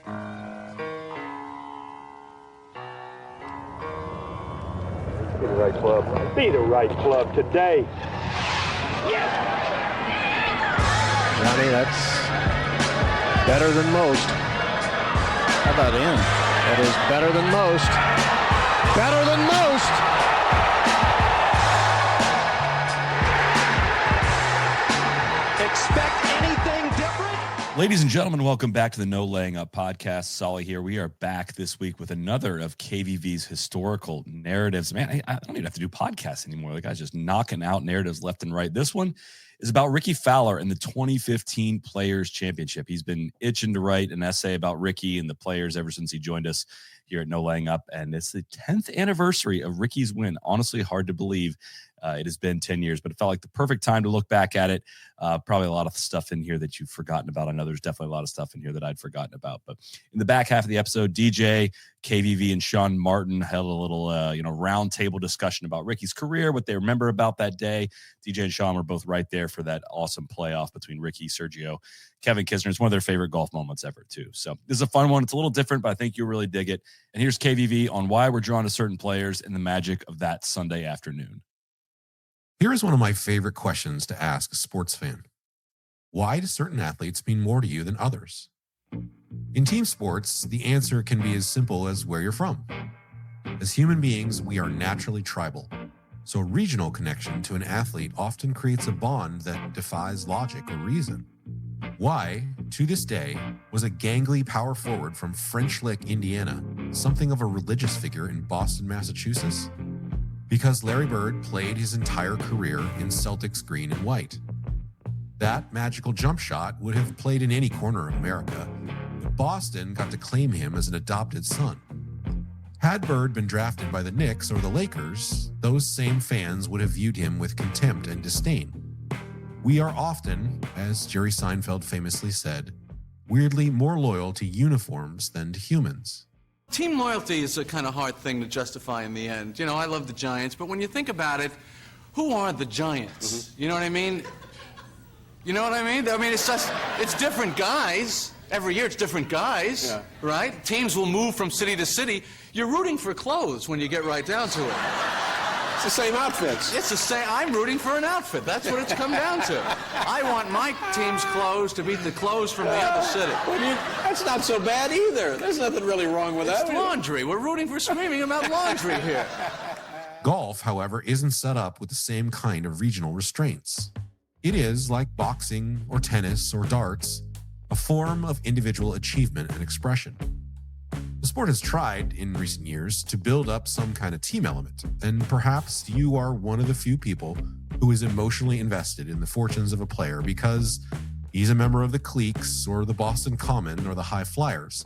Be the right club. Be the right club today. Yes! Johnny, that's better than most. How about in? That is better than most. Better than most! Expect anything different? Ladies and gentlemen, welcome back to the No Laying Up podcast. Solly here. We are back this week with another of KVV's historical narratives. Man, I don't even have to do podcasts anymore. The guy's just knocking out narratives left and right. This one is about Rickie Fowler and the 2015 Players Championship. He's been itching to write an essay about Rickie and the players ever since he joined us here at No Laying Up, and it's the 10th anniversary of Rickie's win. Honestly, hard to believe. It has been 10 years, but it felt like the perfect time to look back at it. Probably a lot of stuff in here that you've forgotten about. I know there's definitely a lot of stuff in here that I'd forgotten about. But in the back half of the episode, DJ, KVV, and Sean Martin held a little, round table discussion about Rickie's career, what they remember about that day. DJ and Sean were both right there for that awesome playoff between Rickie, Sergio, Kevin Kisner. It's one of their favorite golf moments ever, too. So this is a fun one. It's a little different, but I think you'll really dig it. And here's KVV on why we're drawn to certain players and the magic of that Sunday afternoon. Here is one of my favorite questions to ask a sports fan. Why do certain athletes mean more to you than others? In team sports, the answer can be as simple as where you're from. As human beings, we are naturally tribal. So a regional connection to an athlete often creates a bond that defies logic or reason. Why, to this day, was a gangly power forward from French Lick, Indiana, something of a religious figure in Boston, Massachusetts? Because Larry Bird played his entire career in Celtics green and white. That magical jump shot would have played in any corner of America, but Boston got to claim him as an adopted son. Had Bird been drafted by the Knicks or the Lakers, those same fans would have viewed him with contempt and disdain. We are often, as Jerry Seinfeld famously said, weirdly more loyal to uniforms than to humans. Team loyalty is a kind of hard thing to justify in the end. You know, I love the Giants, but when you think about it, who are the Giants? You know what I mean? You know what I mean? I mean, it's different guys. Every year it's different guys, right? Teams will move from city to city. You're rooting for clothes when you get right down to it. It's the same outfits. It's the same. I'm rooting for an outfit. That's what it's come down to. I want my team's clothes to beat the clothes from the other city. That's not so bad either. There's nothing really wrong with that. It's laundry. We're rooting for screaming about laundry here. Golf, however, isn't set up with the same kind of regional restraints. It is, like boxing or tennis or darts, a form of individual achievement and expression. The sport has tried, in recent years, to build up some kind of team element, and perhaps you are one of the few people who is emotionally invested in the fortunes of a player because he's a member of the Cliques or the Boston Common or the High Flyers.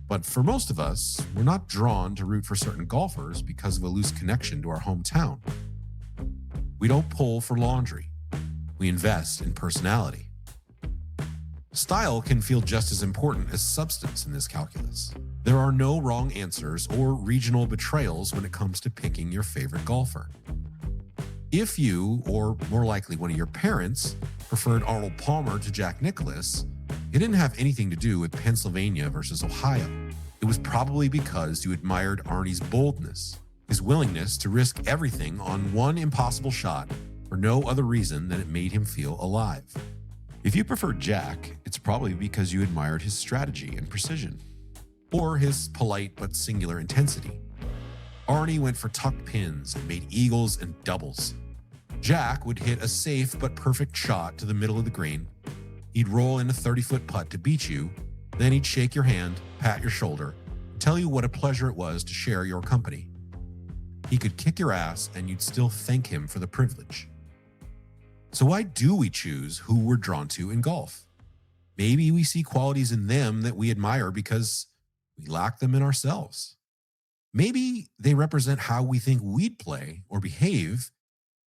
But for most of us, we're not drawn to root for certain golfers because of a loose connection to our hometown. We don't pull for laundry. We invest in personality. Style can feel just as important as substance in this calculus. There are no wrong answers or regional betrayals when it comes to picking your favorite golfer. If you, or more likely one of your parents, preferred Arnold Palmer to Jack Nicklaus, it didn't have anything to do with Pennsylvania versus Ohio. It was probably because you admired Arnie's boldness, his willingness to risk everything on one impossible shot for no other reason than it made him feel alive. If you preferred Jack, it's probably because you admired his strategy and precision, or his polite but singular intensity. Arnie went for tucked pins and made eagles and doubles. Jack would hit a safe but perfect shot to the middle of the green. He'd roll in a 30-foot putt to beat you, then he'd shake your hand, pat your shoulder, and tell you what a pleasure it was to share your company. He could kick your ass and you'd still thank him for the privilege. So why do we choose who we're drawn to in golf? Maybe we see qualities in them that we admire because we lack them in ourselves. Maybe they represent how we think we'd play or behave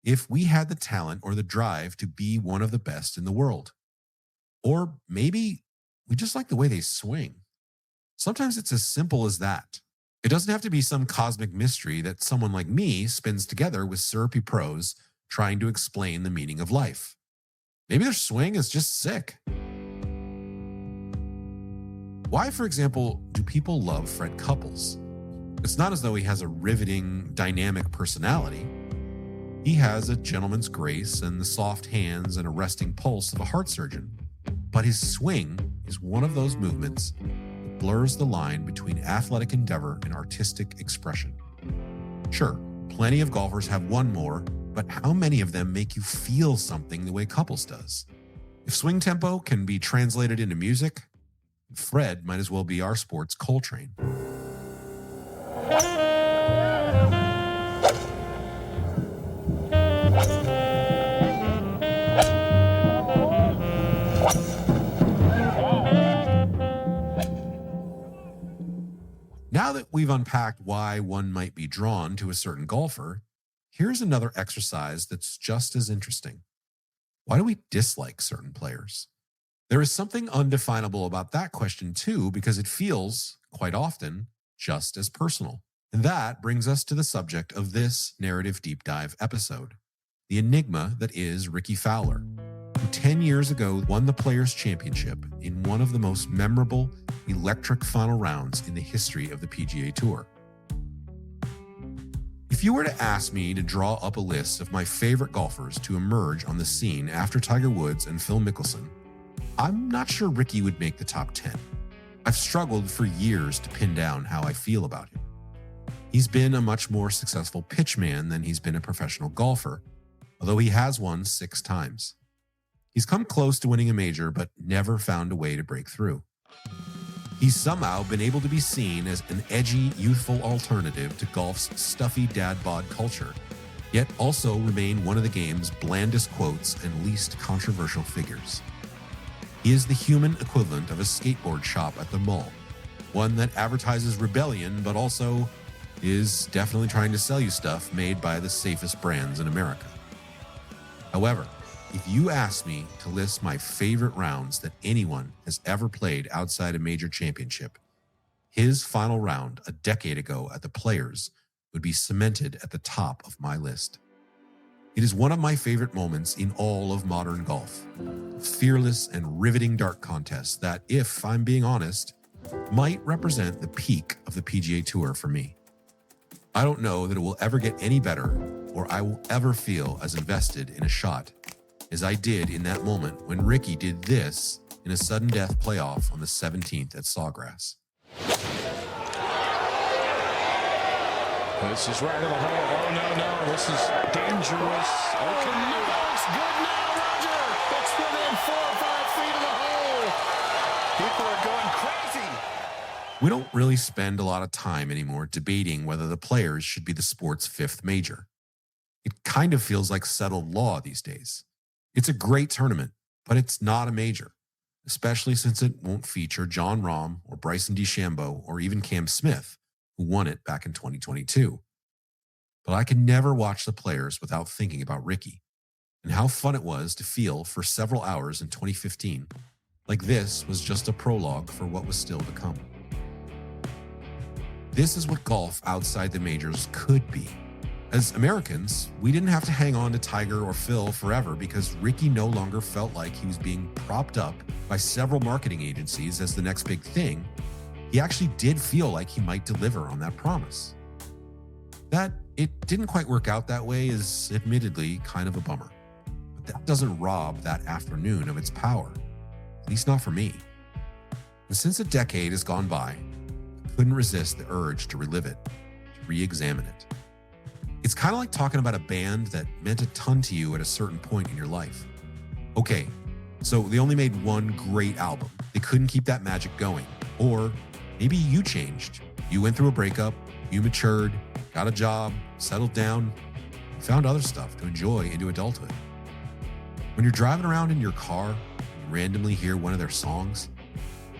if we had the talent or the drive to be one of the best in the world. Or maybe we just like the way they swing. Sometimes it's as simple as that. It doesn't have to be some cosmic mystery that someone like me spins together with syrupy prose trying to explain the meaning of life. Maybe their swing is just sick. Why, for example, do people love Fred Couples? It's not as though he has a riveting, dynamic personality. He has a gentleman's grace and the soft hands and a resting pulse of a heart surgeon. But his swing is one of those movements that blurs the line between athletic endeavor and artistic expression. Sure, plenty of golfers have one more, but how many of them make you feel something the way Couples does? If swing tempo can be translated into music, Fred might as well be our sport's Coltrane. Now that we've unpacked why one might be drawn to a certain golfer, here's another exercise that's just as interesting. Why do we dislike certain players? There is something undefinable about that question too, because it feels, quite often, just as personal. And that brings us to the subject of this narrative deep dive episode, the enigma that is Rickie Fowler, who 10 years ago won the Players' Championship in one of the most memorable, electric final rounds in the history of the PGA Tour. If you were to ask me to draw up a list of my favorite golfers to emerge on the scene after Tiger Woods and Phil Mickelson, I'm not sure Rickie would make the top 10. I've struggled for years to pin down how I feel about him. He's been a much more successful pitchman than he's been a professional golfer, although he has won 6 times. He's come close to winning a major, but never found a way to break through. He's somehow been able to be seen as an edgy, youthful alternative to golf's stuffy dad bod culture, yet also remain one of the game's blandest quotes and least controversial figures. He is the human equivalent of a skateboard shop at the mall, one that advertises rebellion, but also is definitely trying to sell you stuff made by the safest brands in America. However, if you ask me to list my favorite rounds that anyone has ever played outside a major championship, his final round a decade ago at the Players would be cemented at the top of my list. It is one of my favorite moments in all of modern golf. A fearless and riveting dart contest that, if I'm being honest, might represent the peak of the PGA Tour for me. I don't know that it will ever get any better or I will ever feel as invested in a shot as I did in that moment when Rickie did this in a sudden death playoff on the 17th at Sawgrass. This is right in the hole. Oh, no. This is dangerous. Okay. No, it's good now, Roger. It's within 4 or 5 feet of the hole. People are going crazy. We don't really spend a lot of time anymore debating whether the Players should be the sport's 5th major. It kind of feels like settled law these days. It's a great tournament, but it's not a major, especially since it won't feature Jon Rahm or Bryson DeChambeau or even Cam Smith, who won it back in 2022. But I could never watch the Players without thinking about Rickie and how fun it was to feel for several hours in 2015 like this was just a prologue for what was still to come. This is what golf outside the majors could be. As Americans, we didn't have to hang on to Tiger or Phil forever because Rickie no longer felt like he was being propped up by several marketing agencies as the next big thing. He actually did feel like he might deliver on that promise. That it didn't quite work out that way is admittedly kind of a bummer, but that doesn't rob that afternoon of its power, at least not for me. And since a decade has gone by, I couldn't resist the urge to relive it, to re-examine it. It's kind of like talking about a band that meant a ton to you at a certain point in your life. Okay, so they only made one great album. They couldn't keep that magic going. Or maybe you changed. You went through a breakup, you matured, got a job, settled down, and found other stuff to enjoy into adulthood. When you're driving around in your car and you randomly hear one of their songs,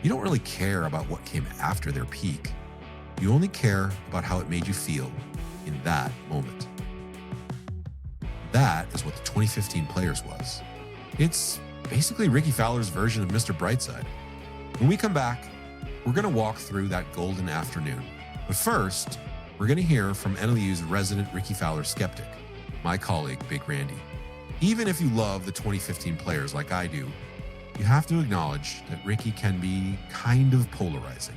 you don't really care about what came after their peak. You only care about how it made you feel in that moment. That is what the 2015 Players was. It's basically Rickie Fowler's version of Mr. Brightside. When we come back, we're going to walk through that golden afternoon. But first, we're going to hear from NLU's resident Rickie Fowler skeptic, my colleague, Big Randy. Even if you love the 2015 Players like I do, you have to acknowledge that Rickie can be kind of polarizing.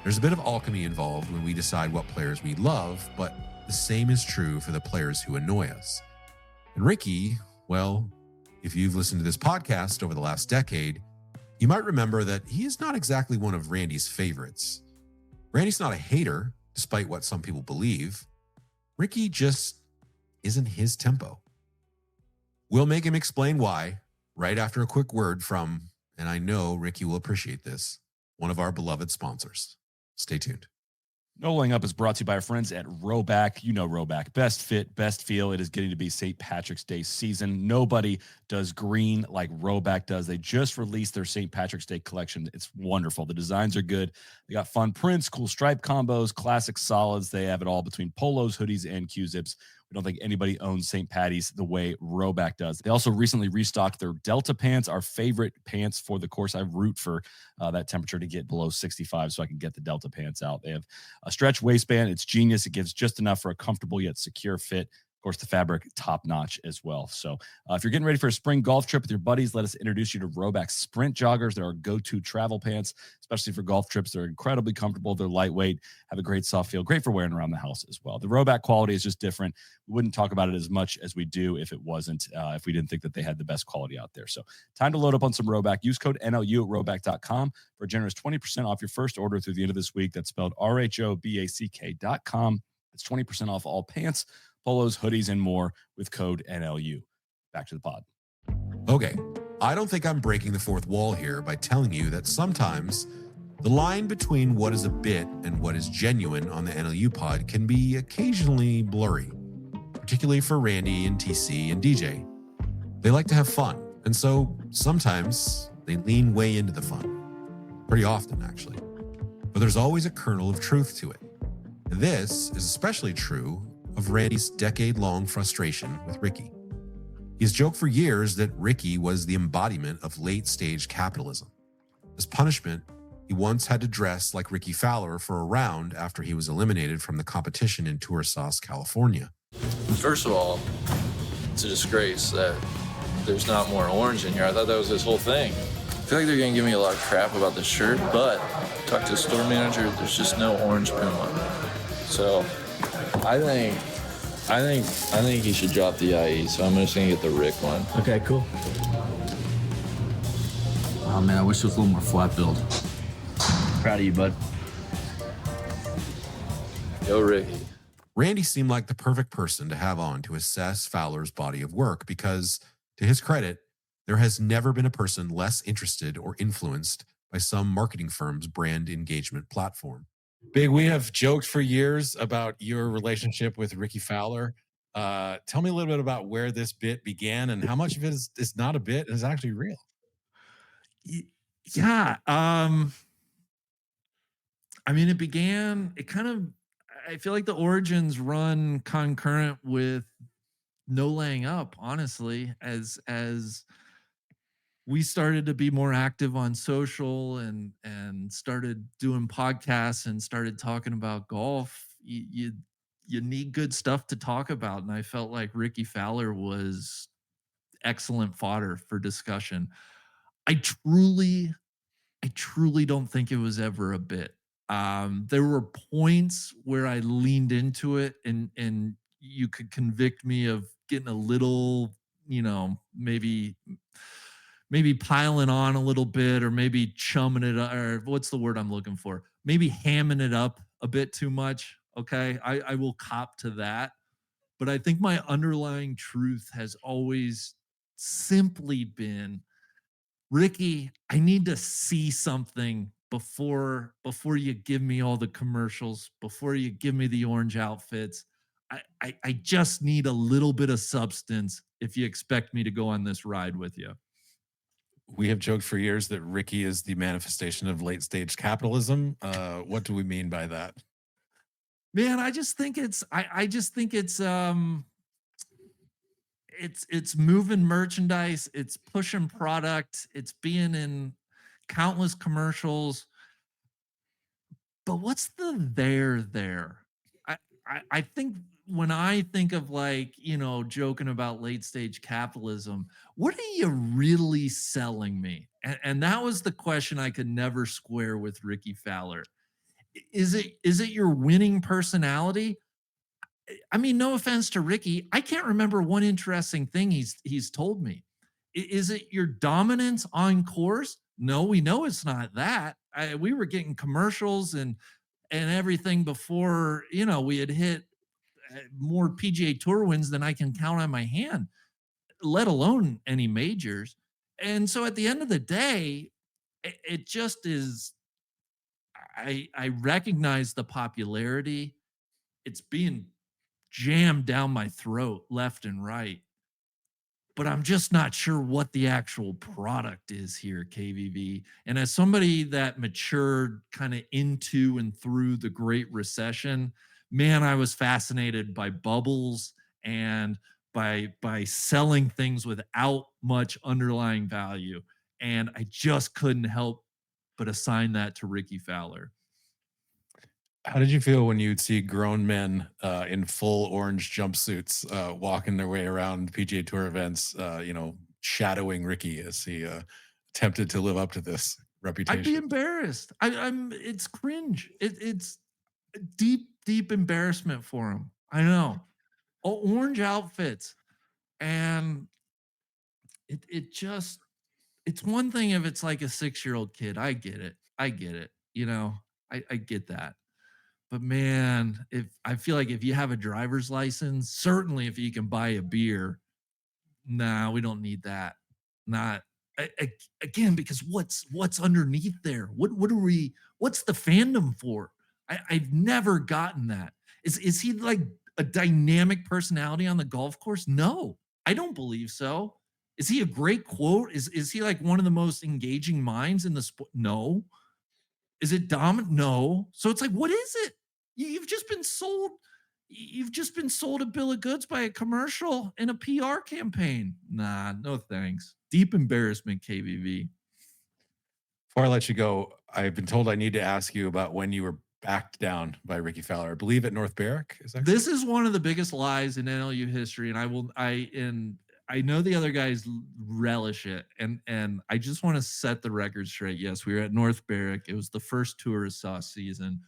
There's a bit of alchemy involved when we decide what players we love, but the same is true for the players who annoy us. And Rickie, well, if you've listened to this podcast over the last decade, you might remember that he is not exactly one of Randy's favorites. Randy's not a hater, despite what some people believe. Rickie just isn't his tempo. We'll make him explain why right after a quick word from, and I know Rickie will appreciate this, one of our beloved sponsors. Stay tuned. No Laying Up is brought to you by our friends at Rhoback. You know Rhoback. Best fit, best feel. It is getting to be St. Patrick's Day season. Nobody does green like Rhoback does. They just released their St. Patrick's Day collection. It's wonderful. The designs are good. They got fun prints, cool stripe combos, classic solids. They have it all between polos, hoodies, and Q-zips. We don't think anybody owns St. Patty's the way Rhoback does. They also recently restocked their Delta pants, our favorite pants for the course. I root for that temperature to get below 65 so I can get the Delta pants out. They have a stretch waistband. It's genius. It gives just enough for a comfortable yet secure fit. Of course, the fabric, top-notch as well. So if you're getting ready for a spring golf trip with your buddies, let us introduce you to Rhoback Sprint Joggers. They're our go-to travel pants, especially for golf trips. They're incredibly comfortable. They're lightweight, have a great soft feel, great for wearing around the house as well. The Rhoback quality is just different. We wouldn't talk about it as much as we do if it wasn't, if we didn't think that they had the best quality out there. So time to load up on some Rhoback. Use code NLU at Rhoback.com for a generous 20% off your first order through the end of this week. That's spelled RHOBACK.com. It's 20% off all pants, polos, hoodies, and more with code NLU. Back to the pod. Okay, I don't think I'm breaking the fourth wall here by telling you that sometimes the line between what is a bit and what is genuine on the NLU pod can be occasionally blurry, particularly for Randy and TC and DJ. They like to have fun, and so sometimes they lean way into the fun. Pretty often, actually. But there's always a kernel of truth to it. And this is especially true of Randy's decade-long frustration with Rickie. He's joked for years that Rickie was the embodiment of late-stage capitalism. As punishment, he once had to dress like Rickie Fowler for a round after he was eliminated from the competition in Tour Sauce, California. First of all, it's a disgrace that there's not more orange in here. I thought that was his whole thing. I feel like they're going to give me a lot of crap about the shirt, but talk to the store manager, there's just no orange Puma. So I think he should drop the IE, so I'm just going to get the Rick one. Okay, cool. Oh, man, I wish it was a little more flat build. Proud of you, bud. Yo, Ricky. Randy seemed like the perfect person to have on to assess Fowler's body of work because, to his credit, there has never been a person less interested or influenced by some marketing firm's brand engagement platform. Big, we have joked for years about your relationship with Rickie Fowler. Tell me a little bit about where this bit began and how much of it is not a bit and is actually real. Yeah. I mean, I feel like the origins run concurrent with No Laying Up, honestly, as we started to be more active on social and started doing podcasts and started talking about golf. You need good stuff to talk about. And I felt like Rickie Fowler was excellent fodder for discussion. I truly don't think it was ever a bit. There were points where I leaned into it and you could convict me of getting a little, maybe piling on a little bit, or maybe chumming it up, or what's the word I'm looking for? Maybe hamming it up a bit too much. Okay. I will cop to that. But I think my underlying truth has always simply been, Rickie, I need to see something before you give me all the commercials, before you give me the orange outfits. I just need a little bit of substance if you expect me to go on this ride with you. We have joked for years that Rickie is the manifestation of late stage capitalism. What do we mean by that? Man, I just think it's moving merchandise, it's pushing product, it's being in countless commercials. But what's the there? I think when I think of like, joking about late stage capitalism, what are you really selling me? And that was the question I could never square with Rickie Fowler. Is it your winning personality? I mean, no offense to Ricky, I can't remember one interesting thing he's told me. Is it your dominance on course? No, we know it's not that. We were getting commercials and everything before we had hit more PGA Tour wins than I can count on my hand, let alone any majors. And so at the end of the day, it just is. I recognize the popularity. It's being jammed down my throat left and right. But I'm just not sure what the actual product is here, KVV. And as somebody that matured kind of into and through the Great Recession, man, I was fascinated by bubbles and by selling things without much underlying value. And I just couldn't help but assign that to Rickie Fowler. How did you feel when you'd see grown men in full orange jumpsuits walking their way around PGA Tour events, shadowing Rickie as he attempted to live up to this reputation? I'd be embarrassed. It's cringe. It's deep embarrassment for him. I know. Orange outfits. And it's one thing if it's like a 6-year-old kid. I get it. I get that. But man, if I feel like if you have a driver's license, certainly if you can buy a beer, nah, we don't need that. Not again, because what's underneath there? What's the fandom for? I've never gotten that. Is he like a dynamic personality on the golf course? No, I don't believe so. Is he a great quote? Is he like one of the most engaging minds in the sport? No. Is it dominant? No. So it's like, what is it? You've just been sold. You've just been sold a bill of goods by a commercial and a PR campaign. Nah, no thanks. Deep embarrassment, KVV. Before I let you go, I've been told I need to ask you about when you were backed down by Rickie Fowler. I believe at North Berwick. Is that this is one of the biggest lies in NLU history, and I know the other guys relish it, and I just want to set the record straight. Yes, we were at North Berwick. It was the first tourist sauce season.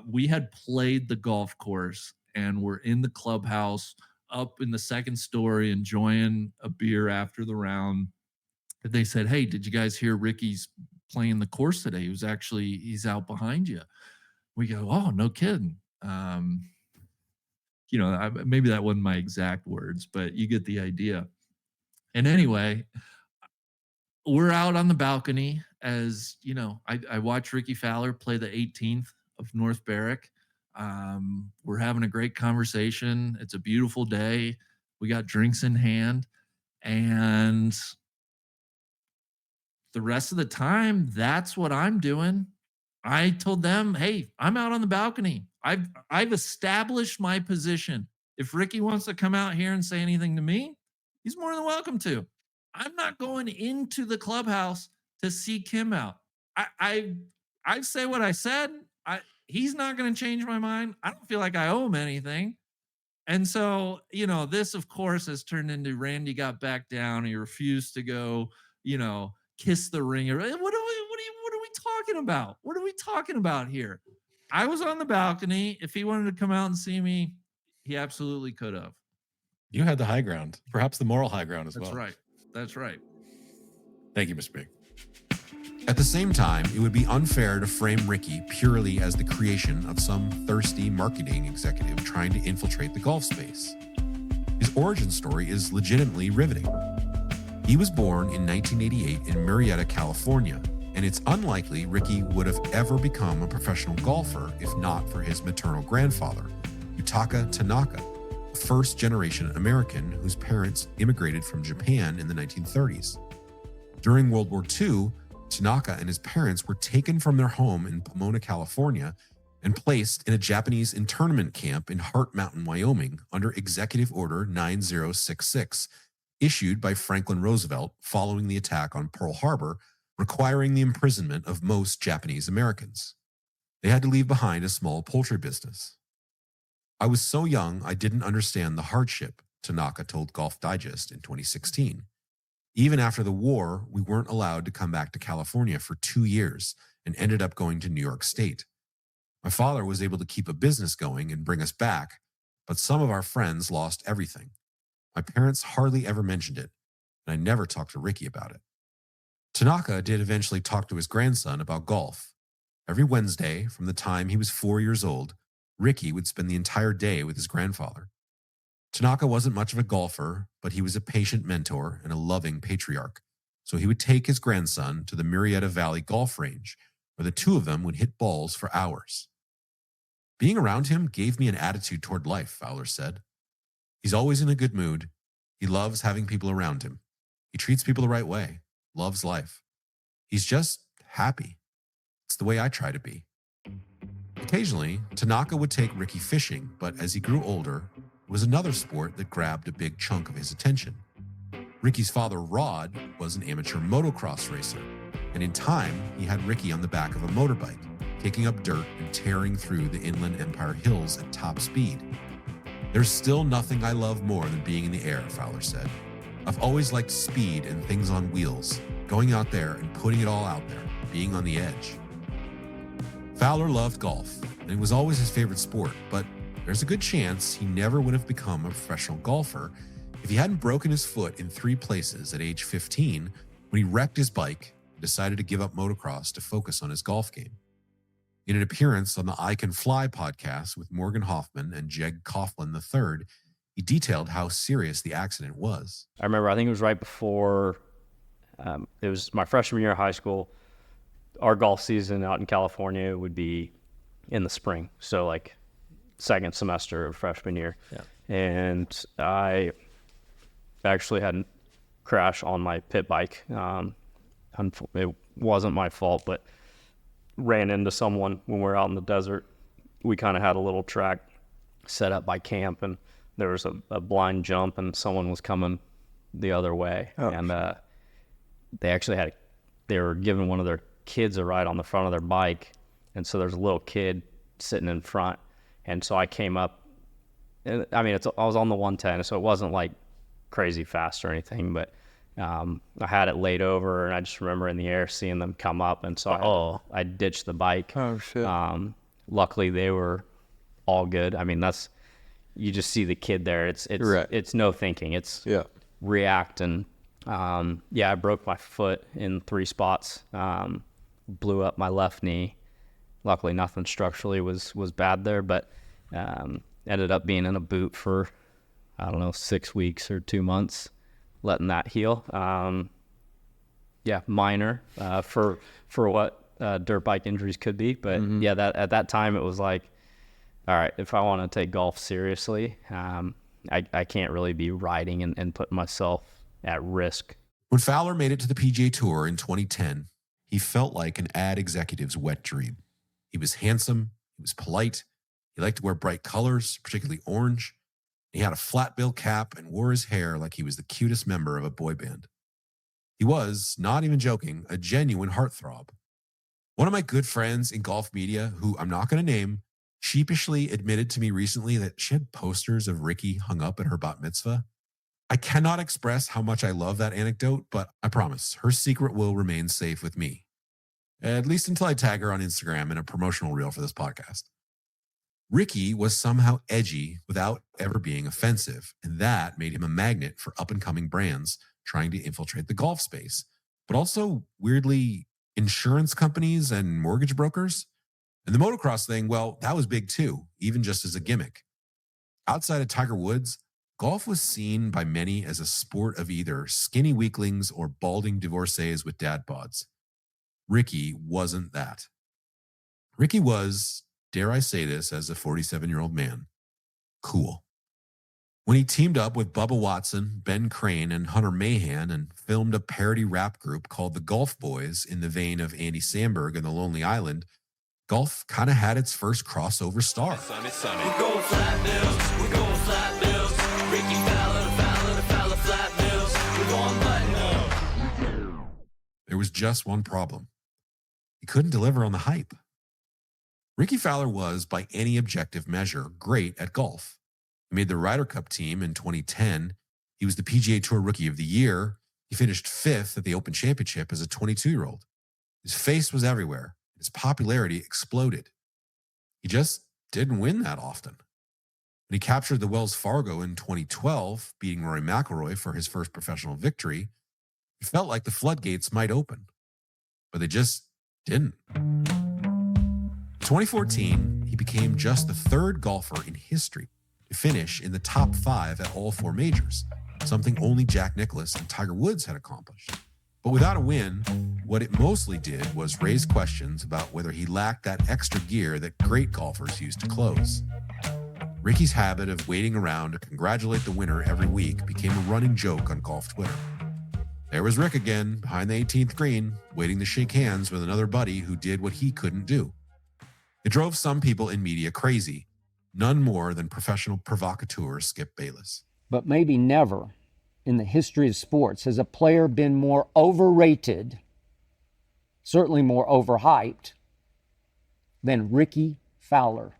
We had played the golf course and we're in the clubhouse up in the second story enjoying a beer after the round. And they said, "Hey, did you guys hear Rickie's playing the course today? He's out behind you." We go, "Oh, no kidding." Maybe that wasn't my exact words, but you get the idea. And anyway, we're out on the balcony as, I watched Rickie Fowler play the 18th of North Berwick. We're having a great conversation. It's a beautiful day. We got drinks in hand. And the rest of the time, that's what I'm doing. I told them, "Hey, I'm out on the balcony. I've established my position. If Rickie wants to come out here and say anything to me, he's more than welcome to. I'm not going into the clubhouse to seek him out. I say what I said. He's not going to change my mind. I don't feel like I owe him anything." And so, this of course has turned into Randy got back down. He refused to go, kiss the ring. What are we talking about? What are we talking about here? I was on the balcony. If he wanted to come out and see me, he absolutely could have. You had the high ground, perhaps the moral high ground as well. That's right. Thank you, Mr. Big. At the same time, it would be unfair to frame Rickie purely as the creation of some thirsty marketing executive trying to infiltrate the golf space. His origin story is legitimately riveting. He was born in 1988 in Murrieta, California, and it's unlikely Rickie would have ever become a professional golfer if not for his maternal grandfather, Yutaka Tanaka, a first-generation American whose parents immigrated from Japan in the 1930s. During World War II, Tanaka and his parents were taken from their home in Pomona, California, and placed in a Japanese internment camp in Heart Mountain, Wyoming, under Executive Order 9066, issued by Franklin Roosevelt following the attack on Pearl Harbor, requiring the imprisonment of most Japanese Americans. They had to leave behind a small poultry business. I was so young, I didn't understand the hardship, Tanaka told Golf Digest in 2016. Even after the war, we weren't allowed to come back to California for 2 years and ended up going to New York State. My father was able to keep a business going and bring us back, but some of our friends lost everything. My parents hardly ever mentioned it, and I never talked to Rickie about it. Tanaka did eventually talk to his grandson about golf. Every Wednesday, from the time he was 4 years old, Rickie would spend the entire day with his grandfather. Tanaka wasn't much of a golfer, but he was a patient mentor and a loving patriarch, so he would take his grandson to the Murrieta Valley golf range, where the two of them would hit balls for hours. Being around him gave me an attitude toward life, Fowler said. He's always in a good mood. He loves having people around him. He treats people the right way, loves life. He's just happy. It's the way I try to be. Occasionally, Tanaka would take Rickie fishing, but as he grew older, it was another sport that grabbed a big chunk of his attention. Rickie's father, Rod, was an amateur motocross racer, and in time, he had Rickie on the back of a motorbike, kicking up dirt and tearing through the Inland Empire Hills at top speed. There's still nothing I love more than being in the air, Fowler said. I've always liked speed and things on wheels, going out there and putting it all out there, being on the edge. Fowler loved golf, and it was always his favorite sport, but there's a good chance he never would have become a professional golfer if he hadn't broken his foot in 3 places at age 15 when he wrecked his bike and decided to give up motocross to focus on his golf game. In an appearance on the I Can Fly podcast with Morgan Hoffman and Jeg Coughlin III, he detailed how serious the accident was. I remember, I think it was right before, it was my freshman year of high school. Our golf season out in California would be in the spring, so like second semester of freshman year. Yeah. And I actually had a crash on my pit bike. It wasn't my fault, but ran into someone when we were out in the desert. We kind of had a little track set up by camp, and there was a blind jump, and someone was coming the other way. Oh. And they were giving one of their kids a ride on the front of their bike, and so there's a little kid sitting in front, and so I came up, and I mean, I was on the 110, so it wasn't like crazy fast or anything, but I had it laid over, and I just remember in the air seeing them come up, and so I ditched the bike. Oh, shit. Luckily, they were all good. I mean, you just see the kid there. It's no thinking. It's react, and I broke my foot in 3 spots, blew up my left knee. Luckily, nothing structurally was bad there, but ended up being in a boot for, 6 weeks or 2 months. Letting that heal. Minor for what dirt bike injuries could be. But at that time it was like, all right, if I want to take golf seriously, I can't really be riding and putting myself at risk. When Fowler made it to the PGA Tour in 2010, he felt like an ad executive's wet dream. He was handsome, he was polite, he liked to wear bright colors, particularly orange. He had a flat bill cap and wore his hair like he was the cutest member of a boy band. He was, not even joking, a genuine heartthrob. One of my good friends in golf media, who I'm not going to name, sheepishly admitted to me recently that she had posters of Rickie hung up at her bat mitzvah. I cannot express how much I love that anecdote, but I promise her secret will remain safe with me. At least until I tag her on Instagram in a promotional reel for this podcast. Rickie was somehow edgy without ever being offensive, and that made him a magnet for up-and-coming brands trying to infiltrate the golf space, but also, weirdly, insurance companies and mortgage brokers. And the motocross thing, well, that was big too, even just as a gimmick. Outside of Tiger Woods, golf was seen by many as a sport of either skinny weaklings or balding divorcees with dad bods. Rickie wasn't that. Rickie was, dare I say this as a 47-year-old man, cool. When he teamed up with Bubba Watson, Ben Crane, and Hunter Mahan and filmed a parody rap group called the Golf Boys in the vein of Andy Samberg and the Lonely Island, golf kind of had its first crossover star. We're going flat bills, we're going flat bills. Rickie Fowler, flat bills. We're going button. There was just one problem. He couldn't deliver on the hype. Rickie Fowler was, by any objective measure, great at golf. He made the Ryder Cup team in 2010. He was the PGA Tour Rookie of the Year. He finished 5th at the Open Championship as a 22-year-old. His face was everywhere. His popularity exploded. He just didn't win that often. When he captured the Wells Fargo in 2012, beating Rory McIlroy for his first professional victory, it felt like the floodgates might open. But they just didn't. In 2014, he became just the 3rd golfer in history to finish in the top 5 at all 4 majors, something only Jack Nicklaus and Tiger Woods had accomplished. But without a win, what it mostly did was raise questions about whether he lacked that extra gear that great golfers use to close. Rickie's habit of waiting around to congratulate the winner every week became a running joke on golf Twitter. There was Rick again, behind the 18th green, waiting to shake hands with another buddy who did what he couldn't do. It drove some people in media crazy, none more than professional provocateur Skip Bayless. But maybe never in the history of sports has a player been more overrated, certainly more overhyped, than Rickie Fowler.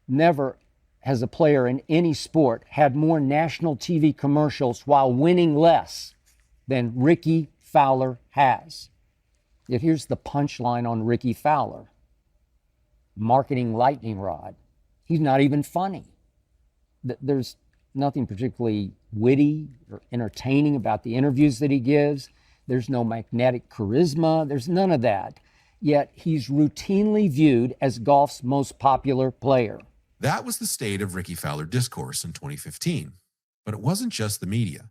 Never has a player in any sport had more national TV commercials while winning less than Rickie Fowler has. Yet here's the punchline on Rickie Fowler. Marketing lightning rod. He's not even funny. There's nothing particularly witty or entertaining about the interviews that he gives. There's no magnetic charisma. There's none of that. Yet he's routinely viewed as golf's most popular player. That was the state of Rickie Fowler discourse in 2015. But it wasn't just the media.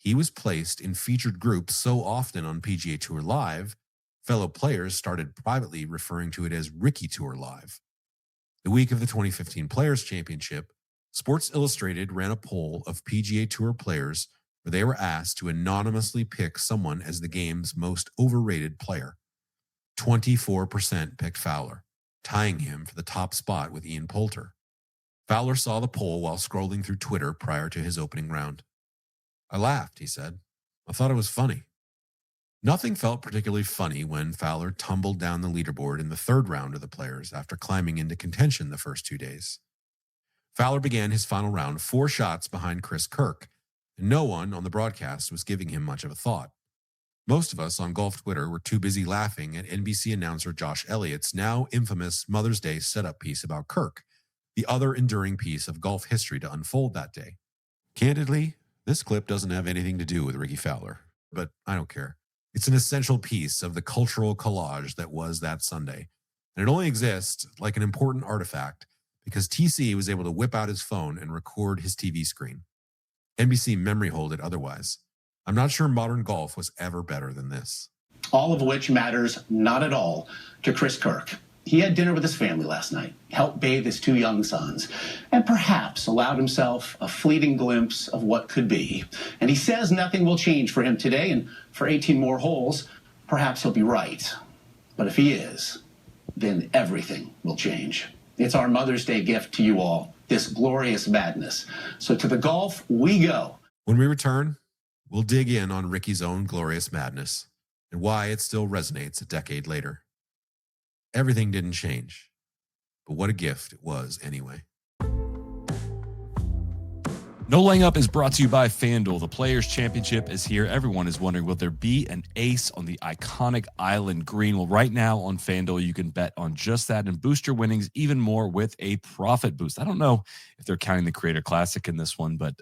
He was placed in featured groups so often on PGA Tour Live, fellow players started privately referring to it as Rickie Tour Live. The week of the 2015 Players Championship, Sports Illustrated ran a poll of PGA Tour players where they were asked to anonymously pick someone as the game's most overrated player. 24% picked Fowler, tying him for the top spot with Ian Poulter. Fowler saw the poll while scrolling through Twitter prior to his opening round. "I laughed," he said. "I thought it was funny." Nothing felt particularly funny when Fowler tumbled down the leaderboard in the 3rd round of the Players after climbing into contention the first 2 days. Fowler began his final round 4 shots behind Chris Kirk, and no one on the broadcast was giving him much of a thought. Most of us on golf Twitter were too busy laughing at NBC announcer Josh Elliott's now infamous Mother's Day setup piece about Kirk, the other enduring piece of golf history to unfold that day. Candidly, this clip doesn't have anything to do with Rickie Fowler, but I don't care. It's an essential piece of the cultural collage that was that Sunday, and it only exists like an important artifact because TC was able to whip out his phone and record his TV screen. NBC memory hold it otherwise. I'm not sure modern golf was ever better than this. All of which matters not at all to Chris Kirk. He had dinner with his family last night, helped bathe his 2 young sons, and perhaps allowed himself a fleeting glimpse of what could be. And he says nothing will change for him today, and for 18 more holes, perhaps he'll be right. But if he is, then everything will change. It's our Mother's Day gift to you all, this glorious madness. So to the golf we go. When we return, we'll dig in on Rickie's own glorious madness and why it still resonates a decade later. Everything didn't change, but what a gift it was anyway. No Laying Up is brought to you by FanDuel. The Players' Championship is here. Everyone is wondering, will there be an ace on the iconic Island Green? Well, right now on FanDuel, you can bet on just that and boost your winnings even more with a profit boost. I don't know if they're counting the Creator Classic in this one, but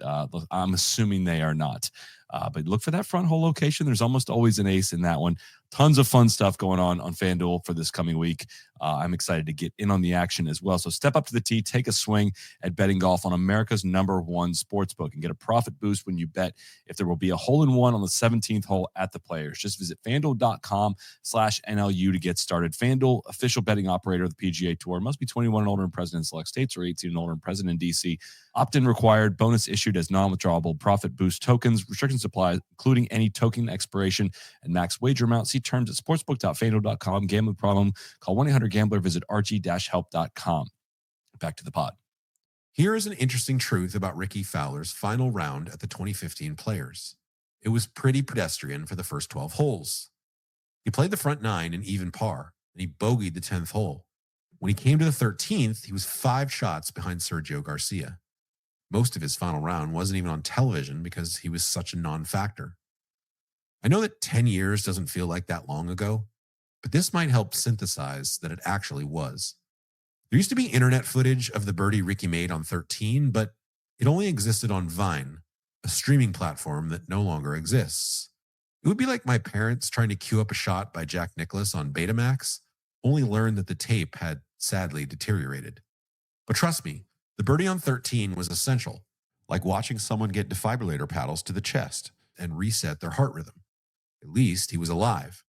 I'm assuming they are not. But look for that front hole location. There's almost always an ace in that one. Tons of fun stuff going on FanDuel for this coming week. I'm excited to get in on the action as well. So step up to the tee, take a swing at betting golf on America's #1 sportsbook and get a profit boost when you bet if there will be a hole-in-one on the 17th hole at the Players. Just visit FanDuel.com/NLU to get started. FanDuel, official betting operator of the PGA Tour. Must be 21 and older and present in select states or 18 and older and present in D.C. Opt-in required. Bonus issued as non-withdrawable profit boost tokens. Restrictions apply, including any token expiration and max wager amount. See terms at sportsbook.fanduel.com. Gambling problem? Call 1-800-GAMBLER. Visit rg-help.com. Back to the pod. Here is an interesting truth about Rickie Fowler's final round at the 2015 Players. It was pretty pedestrian for the first 12 holes. He played the front 9 in even par and he bogeyed the 10th hole. When he came to the 13th, he was 5 shots behind Sergio Garcia. Most of his final round wasn't even on television because he was such a non-factor. I know that 10 years doesn't feel like that long ago, but this might help synthesize that it actually was. There used to be internet footage of the birdie Rickie made on 13, but it only existed on Vine, a streaming platform that no longer exists. It would be like my parents trying to queue up a shot by Jack Nicklaus on Betamax, only learned that the tape had sadly deteriorated. But trust me, the birdie on 13 was essential, like watching someone get defibrillator paddles to the chest and reset their heart rhythm. At least he was alive.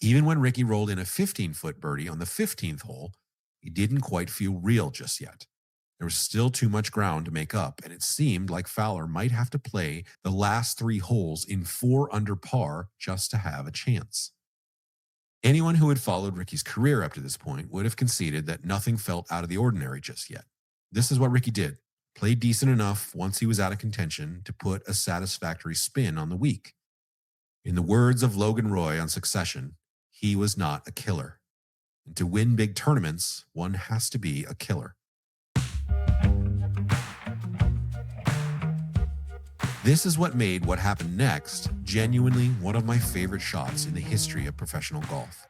Even when Rickie rolled in a 15-foot birdie on the 15th hole, he didn't quite feel real just yet. There was still too much ground to make up, and it seemed like Fowler might have to play the last 3 holes in 4 under par just to have a chance. Anyone who had followed Rickie's career up to this point would have conceded that nothing felt out of the ordinary just yet. This is what Rickie did. Played decent enough once he was out of contention to put a satisfactory spin on the week. In the words of Logan Roy on Succession, he was not a killer. And to win big tournaments, one has to be a killer. This is what made what happened next genuinely one of my favorite shots in the history of professional golf.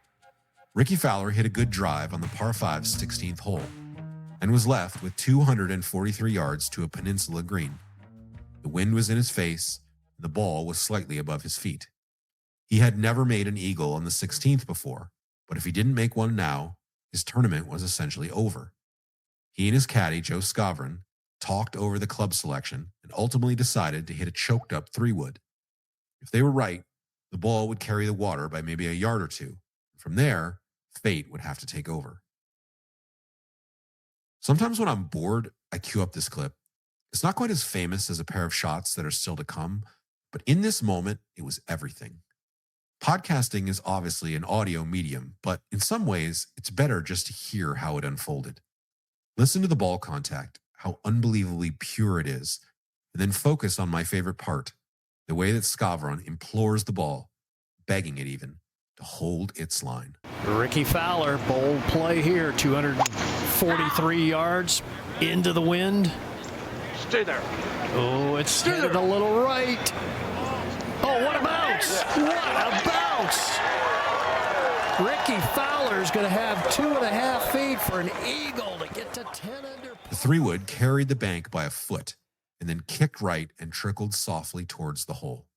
Rickie Fowler hit a good drive on the par 5's 16th hole and was left with 243 yards to a peninsula green. The wind was in his face, and the ball was slightly above his feet. He had never made an eagle on the 16th before, but if he didn't make one now, his tournament was essentially over. He and his caddy, Joe Scavron, talked over the club selection and ultimately decided to hit a choked-up 3-wood. If they were right, the ball would carry the water by maybe a yard or two. From there, fate would have to take over. Sometimes when I'm bored, I cue up this clip. It's not quite as famous as a pair of shots that are still to come, but in this moment, it was everything. Podcasting is obviously an audio medium, but in some ways, it's better just to hear how it unfolded. Listen to the ball contact, how unbelievably pure it is, and then focus on my favorite part, the way that Scavron implores the ball, begging it even, to hold its line. Rickie Fowler, bold play here, 243 yards into the wind. Stay there. Oh, it's headed a little right. Oh, what a bounce! What a bounce! Rickie Fowler's going to have 2.5 feet for an eagle to get to 10 under. The 3-wood carried the bank by a foot and then kicked right and trickled softly towards the hole.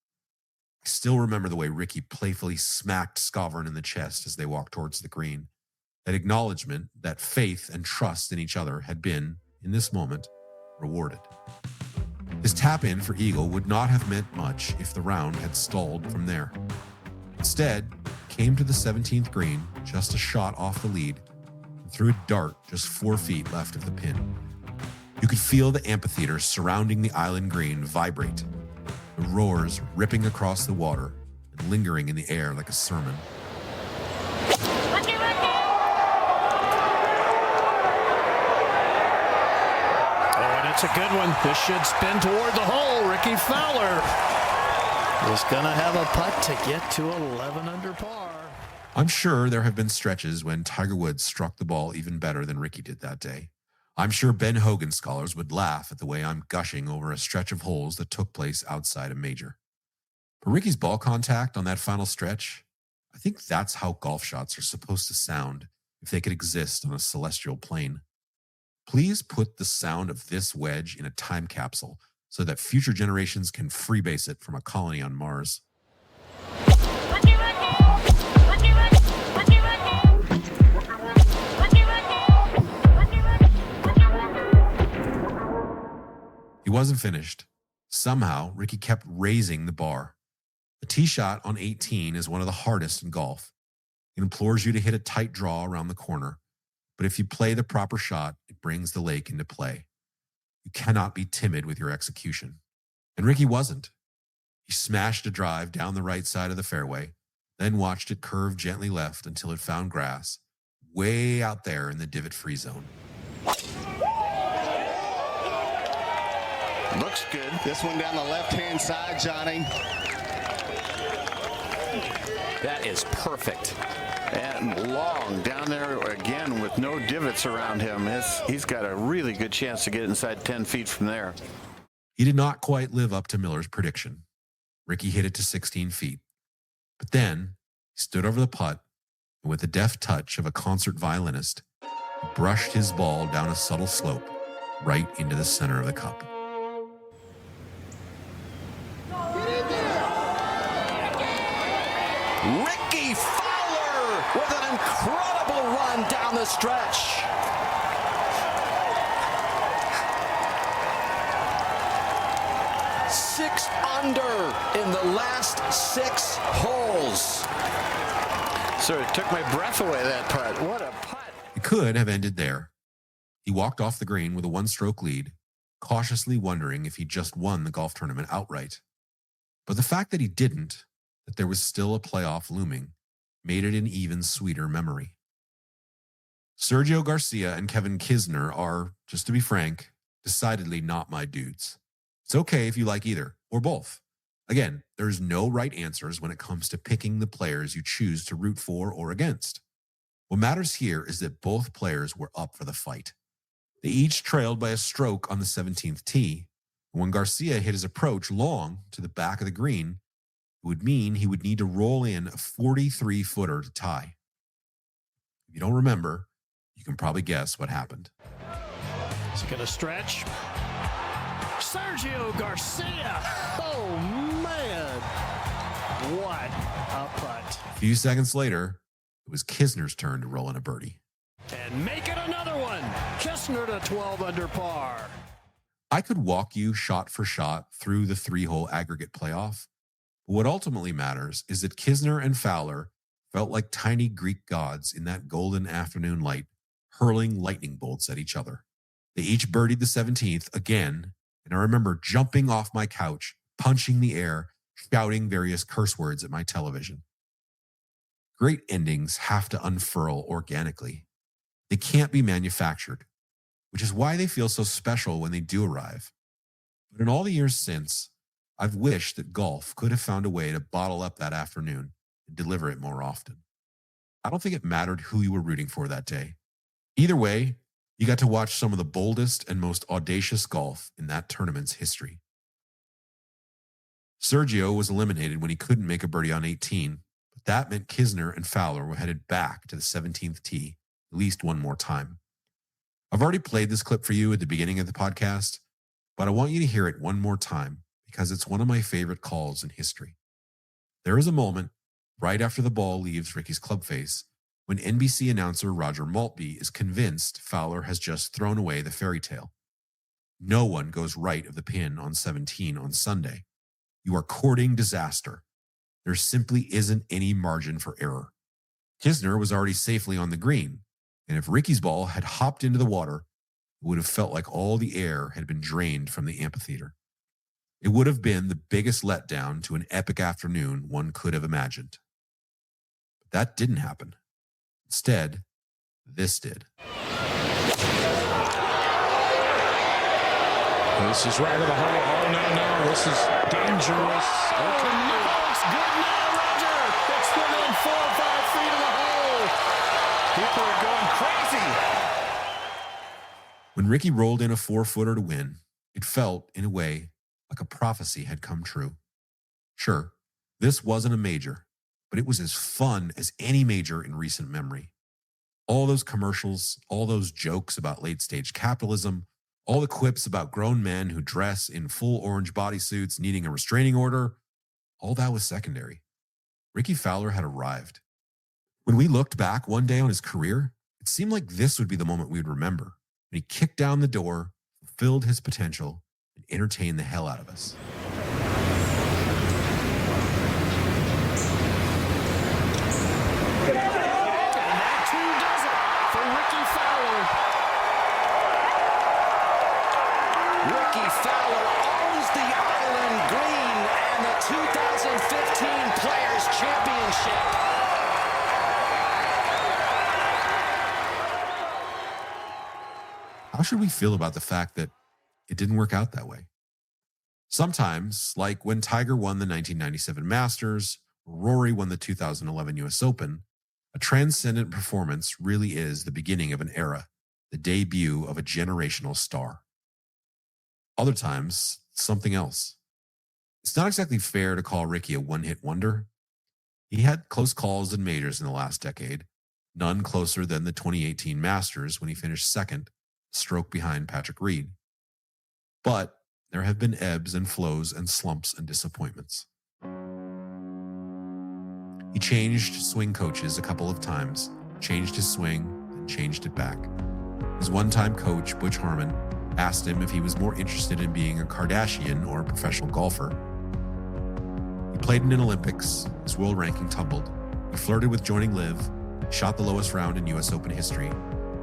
I still remember the way Rickie playfully smacked Scavron in the chest as they walked towards the green. That acknowledgement that faith and trust in each other had been, in this moment, rewarded. His tap-in for eagle would not have meant much if the round had stalled from there. Instead, came to the 17th green, just a shot off the lead, and threw a dart just 4 feet left of the pin. You could feel the amphitheater surrounding the island green vibrate, the roars ripping across the water and lingering in the air like a sermon. It's a good one. This should spin toward the hole. Rickie Fowler is going to have a putt to get to 11 under par. I'm sure there have been stretches when Tiger Woods struck the ball even better than Rickie did that day. I'm sure Ben Hogan scholars would laugh at the way I'm gushing over a stretch of holes that took place outside a major. But Rickie's ball contact on that final stretch, I think that's how golf shots are supposed to sound if they could exist on a celestial plane. Please put the sound of this wedge in a time capsule so that future generations can freebase it from a colony on Mars. He wasn't finished. Somehow, Rickie kept raising the bar. The tee shot on 18 is one of the hardest in golf. It implores you to hit a tight draw around the corner. But if you play the proper shot, it brings the lake into play. You cannot be timid with your execution. And Rickie wasn't. He smashed a drive down the right side of the fairway, then watched it curve gently left until it found grass, way out there in the divot-free zone. Looks good. This one down the left-hand side, Johnny. That is perfect. And long down there again with no divots around him. He's got a really good chance to get inside 10 feet from there. He did not quite live up to Miller's prediction. Rickie hit it to 16 feet. But then he stood over the putt, and with the deft touch of a concert violinist, he brushed his ball down a subtle slope right into the center of the cup. Rickie Fowler with an incredible run down the stretch. Six under in the last 6 holes. So it took my breath away, that putt. What a putt. It could have ended there. He walked off the green with a one-stroke lead, cautiously wondering if he just won the golf tournament outright. But the fact that he didn't, that there was still a playoff looming, made it an even sweeter memory. Sergio Garcia and Kevin Kisner are, just to be frank, decidedly not my dudes. It's okay if you like either, or both. Again, there's no right answers when it comes to picking the players you choose to root for or against. What matters here is that both players were up for the fight. They each trailed by a stroke on the 17th tee, and when Garcia hit his approach long to the back of the green, it would mean he would need to roll in a 43-footer to tie. If you don't remember, you can probably guess what happened. Is he going to stretch? Sergio Garcia. Oh, man. What a putt. A few seconds later, it was Kisner's turn to roll in a birdie. And make it another one. Kisner to 12 under par. I could walk you shot for shot through the 3-hole aggregate playoff, but what ultimately matters is that Kisner and Fowler felt like tiny Greek gods in that golden afternoon light, hurling lightning bolts at each other. They each birdied the 17th again, and I remember jumping off my couch, punching the air, shouting various curse words at my television. Great endings have to unfurl organically. They can't be manufactured, which is why they feel so special when they do arrive. But in all the years since, I've wished that golf could have found a way to bottle up that afternoon and deliver it more often. I don't think it mattered who you were rooting for that day. Either way, you got to watch some of the boldest and most audacious golf in that tournament's history. Sergio was eliminated when he couldn't make a birdie on 18, but that meant Kisner and Fowler were headed back to the 17th tee at least one more time. I've already played this clip for you at the beginning of the podcast, but I want you to hear it one more time because it's one of my favorite calls in history. There is a moment right after the ball leaves Rickie's club face when NBC announcer Roger Maltby is convinced Fowler has just thrown away the fairy tale. No one goes right of the pin on 17 on Sunday. You are courting disaster. There simply isn't any margin for error. Kisner was already safely on the green, and if Rickie's ball had hopped into the water, it would have felt like all the air had been drained from the amphitheater. It would have been the biggest letdown to an epic afternoon one could have imagined. But that didn't happen. Instead, this did. This is right of the hole. Oh, no. This is dangerous. Oh, no. It's good now, Roger. It's within 4 or 5 feet of the hole. People are going crazy. When Rickie rolled in a 4-footer to win, it felt, in a way, like a prophecy had come true. Sure, this wasn't a major, but it was as fun as any major in recent memory. All those commercials, all those jokes about late-stage capitalism, all the quips about grown men who dress in full orange bodysuits needing a restraining order, all that was secondary. Rickie Fowler had arrived. When we looked back one day on his career, it seemed like this would be the moment we'd remember, when he kicked down the door, fulfilled his potential, and entertained the hell out of us. And that too does it for Rickie Fowler. Rickie Fowler owns the Island Green and the 2015 Players Championship. How should we feel about the fact that it didn't work out that way? Sometimes, like when Tiger won the 1997 Masters Rory won the 2011 US Open, a transcendent performance really is the beginning of an era, the debut of a generational star. Other times, something else. It's not exactly fair to call Rickie a one-hit wonder. He had close calls in majors in the last decade, none closer than the 2018 Masters when he finished second, a stroke behind Patrick Reed. But there have been ebbs and flows and slumps and disappointments. He changed swing coaches a couple of times, changed his swing, and changed it back. His one-time coach, Butch Harmon, asked him if he was more interested in being a Kardashian or a professional golfer. He played in an Olympics, his world ranking tumbled. He flirted with joining LIV, shot the lowest round in US Open history.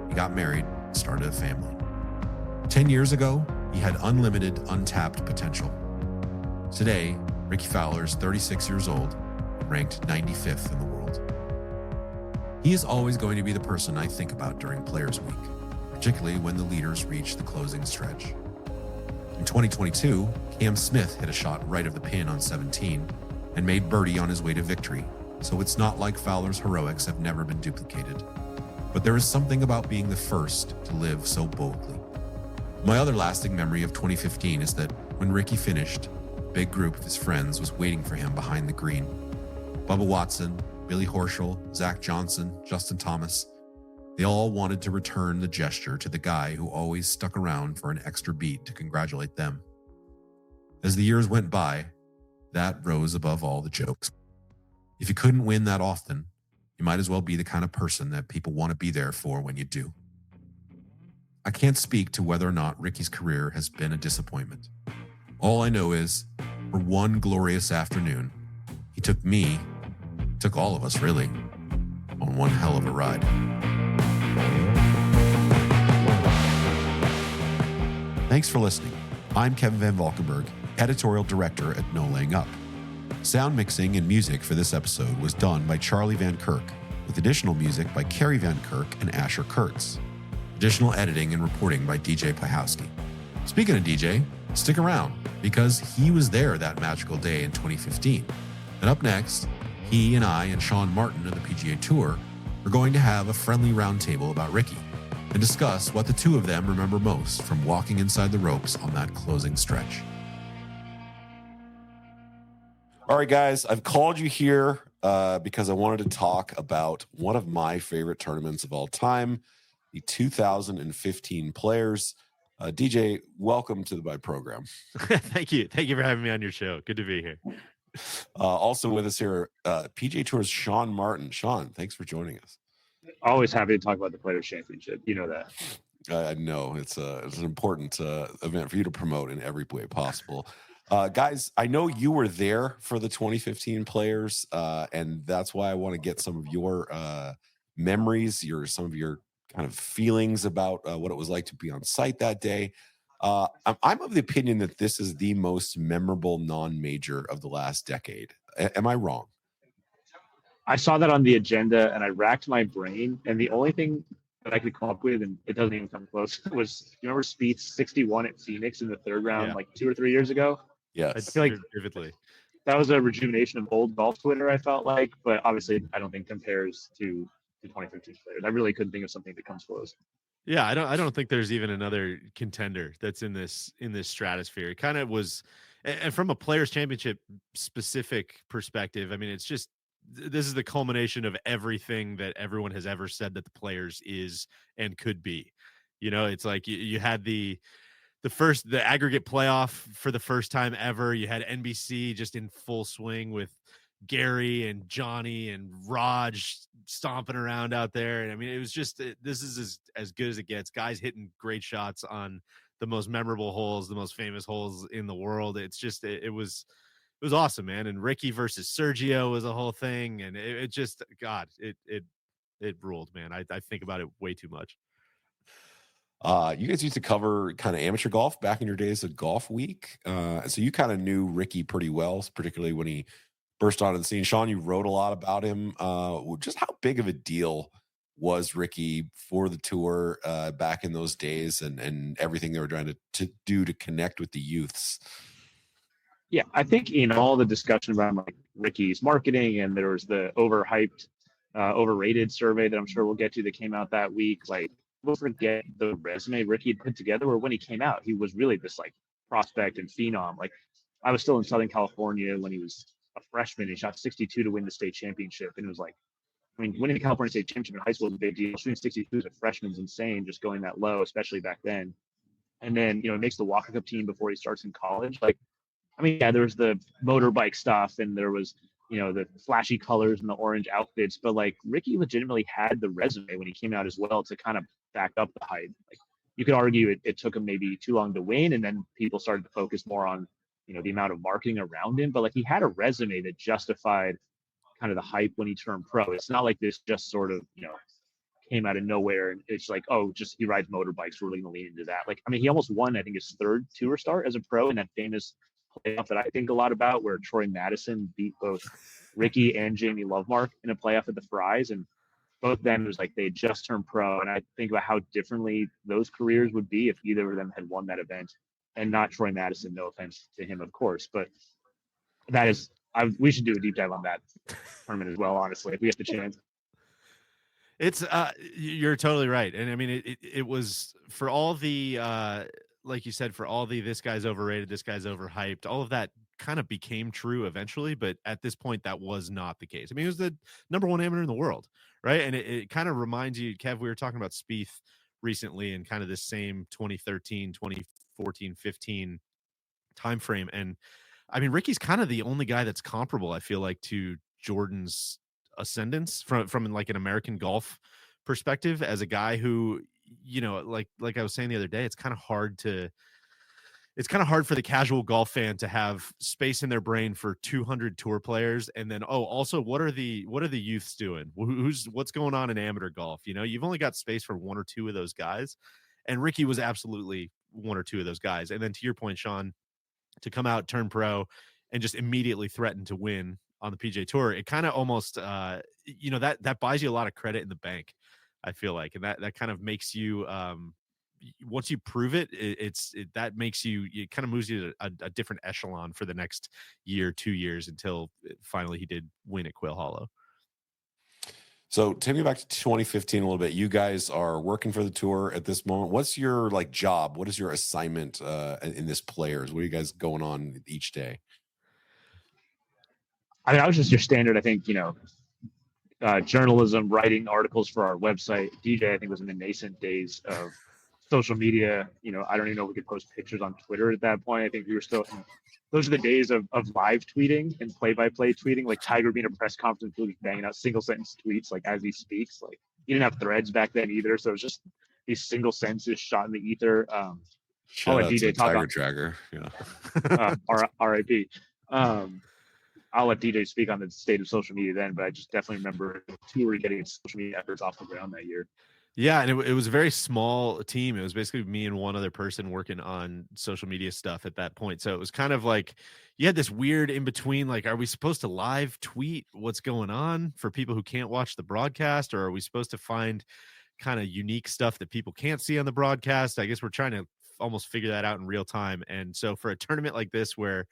He got married, started a family. 10 years ago, he had unlimited, untapped potential. Today, Rickie Fowler is 36 years old, ranked 95th in the world. He is always going to be the person I think about during Players Week, particularly when the leaders reach the closing stretch. In 2022, Cam Smith hit a shot right of the pin on 17 and made birdie on his way to victory, so it's not like Fowler's heroics have never been duplicated. But there is something about being the first to live so boldly. My other lasting memory of 2015 is that when Rickie finished, a big group of his friends was waiting for him behind the green. Bubba Watson, Billy Horschel, Zach Johnson, Justin Thomas, they all wanted to return the gesture to the guy who always stuck around for an extra beat to congratulate them. As the years went by, that rose above all the jokes. If you couldn't win that often, you might as well be the kind of person that people want to be there for when you do. I can't speak to whether or not Rickie's career has been a disappointment. All I know is, for one glorious afternoon, he took me, took all of us really, on one hell of a ride. Thanks for listening. I'm Kevin Van Valkenburg, editorial director at No Laying Up. Sound mixing and music for this episode was done by Charlie Van Kirk, with additional music by Kerry Van Kirk and Asher Kurtz. Additional editing and reporting by DJ Pahowski. Speaking of DJ, stick around, because he was there that magical day in 2015. And up next, he and I and Sean Martin of the PGA Tour are going to have a friendly roundtable about Rickie and discuss what the two of them remember most from walking inside the ropes on that closing stretch. All right, guys, I've called you here because I wanted to talk about one of my favorite tournaments of all time, the 2015 Players. DJ, welcome to my program. Thank you. Thank you for having me on your show. Good to be here. Also with us here, PGA Tour's Sean Martin. Sean, thanks for joining us. Always happy to talk about the Players Championship. You know that. I know it's an important event for you to promote in every way possible. Guys, I know you were there for the 2015 Players, and that's why I want to get some of your memories, some of your kind of feelings about what it was like to be on site that day. I'm of the opinion that this is the most memorable non-major of the last decade. Am I wrong? I saw that on the agenda and I racked my brain, and the only thing that I could come up with, and it doesn't even come close, was, you remember Spieth's 61 at Phoenix in the third round like 2 or 3 years ago? Yes. I feel like vividly. That was a rejuvenation of old golf Twitter, I felt like, but obviously I don't think compares to the 2015 Players. I really couldn't think of something that comes close. Yeah, I don't think there's even another contender that's in this stratosphere. It kind of was, and from a Players Championship specific perspective, I mean, it's just, this is the culmination of everything that everyone has ever said that the Players is and could be. You know, it's like you had the aggregate playoff for the first time ever. You had NBC just in full swing with Gary and Johnny and Raj stomping around out there. And I mean, it was just, this is as good as it gets. Guys hitting great shots on the most memorable holes, the most famous holes in the world. It's just, it was awesome, man. And Rickie versus Sergio was a whole thing. And it just, God, it ruled, man. I think about it way too much. You guys used to cover kind of amateur golf back in your days of Golf Week. So you kind of knew Rickie pretty well, particularly when he burst onto the scene. Sean, you wrote a lot about him. Just how big of a deal was Rickie for the tour back in those days, and everything they were trying to do to connect with the youths? Yeah, I think in all the discussion about like Rickie's marketing, and there was the overhyped, overrated survey that I'm sure we'll get to that came out that week. Like, we'll forget the resume Rickie had put together. Where when he came out, he was really this like prospect and phenom. Like, I was still in Southern California when he was a freshman. He shot 62 to win the state championship, and it was like, I mean, winning the California State Championship in high school is a big deal. Shooting 62 as a freshman is insane, just going that low, especially back then. And then, he makes the Walker Cup team before he starts in college. Like, I mean, yeah, there was the motorbike stuff, and there was, the flashy colors and the orange outfits, but like Rickie legitimately had the resume when he came out as well to kind of back up the hype. Like, you could argue it took him maybe too long to win, and then people started to focus more on, the amount of marketing around him. But like, he had a resume that justified kind of the hype when he turned pro. It's not like this just sort of, came out of nowhere and it's like, oh, just he rides motorbikes, we're really gonna lean into that. Like, I mean, he almost won, I think, his third tour start as a pro in that famous playoff that I think a lot about, where Troy Madison beat both Rickie and Jamie Lovemark in a playoff at the Fry's, and both of them, it was like they had just turned pro. And I think about how differently those careers would be if either of them had won that event, and not Troy Madison, no offense to him, of course, but that is, we should do a deep dive on that tournament as well, honestly, if we get the chance. It's you're totally right. And I mean, it was for all the like you said, for all the this guy's overrated, this guy's overhyped, all of that kind of became true eventually, but at this point that was not the case. I mean, he was the number one amateur in the world, right? And it kind of reminds you, Kev, we were talking about Spieth recently and kind of this same 2013, 2014, 15 time frame. And I mean, Rickie's kind of the only guy that's comparable, I feel like, to Jordan's ascendance from like an American golf perspective, as a guy who, like I was saying the other day, it's kind of hard for the casual golf fan to have space in their brain for 200 tour players. And then, also, what are the youths doing? What's going on in amateur golf? You've only got space for one or two of those guys. And Rickie was absolutely one or two of those guys. And then to your point, Sean, to come out, turn pro, and just immediately threaten to win on the PGA Tour, it kind of almost, that buys you a lot of credit in the bank, I feel like. And that kind of makes you, once you prove it, that makes you, it kind of moves you to a different echelon for the next year, 2 years, until finally he did win at Quail Hollow. So take me back to 2015 a little bit. You guys are working for the tour at this moment. What's your job? What is your assignment in this Players? What are you guys going on each day? I mean, I was just your standard, I think, journalism, writing articles for our website. DJ, I think, was in the nascent days of social media. I don't even know if we could post pictures on Twitter at that point. I think we were still, those are the days of live tweeting and play-by-play tweeting, like Tiger being a press conference, just banging out single sentence tweets, like as he speaks. Like, you didn't have threads back then either. So it was just these single sentences shot in the ether. Shout out DJ to Tiger Tracker. Yeah. RIP. I'll let DJ speak on the state of social media then, but I just definitely remember tour getting social media efforts off the ground that year. Yeah, and it was a very small team. It was basically me and one other person working on social media stuff at that point. So it was kind of like you had this weird in between, like, are we supposed to live tweet what's going on for people who can't watch the broadcast, or are we supposed to find kind of unique stuff that people can't see on the broadcast? I guess we're trying to almost figure that out in real time. And so for a tournament like this, where,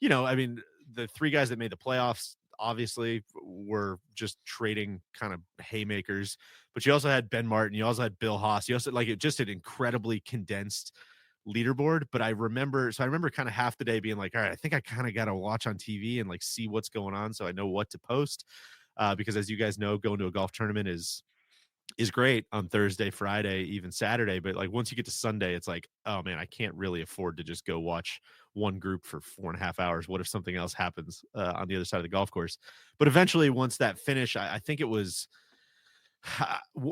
I mean, the three guys that made the playoffs obviously were just trading kind of haymakers, but you also had Ben Martin, you also had Bill Haas, you also, like, it just an incredibly condensed leaderboard. But I remember kind of half the day being like, all right, I think I kind of got to watch on TV and like see what's going on so I know what to post, because as you guys know, going to a golf tournament is great on Thursday, Friday, even Saturday. But like once you get to Sunday, it's like, oh man, I can't really afford to just go watch one group for 4.5 hours. What if something else happens on the other side of the golf course? But eventually, once that finish, I think it was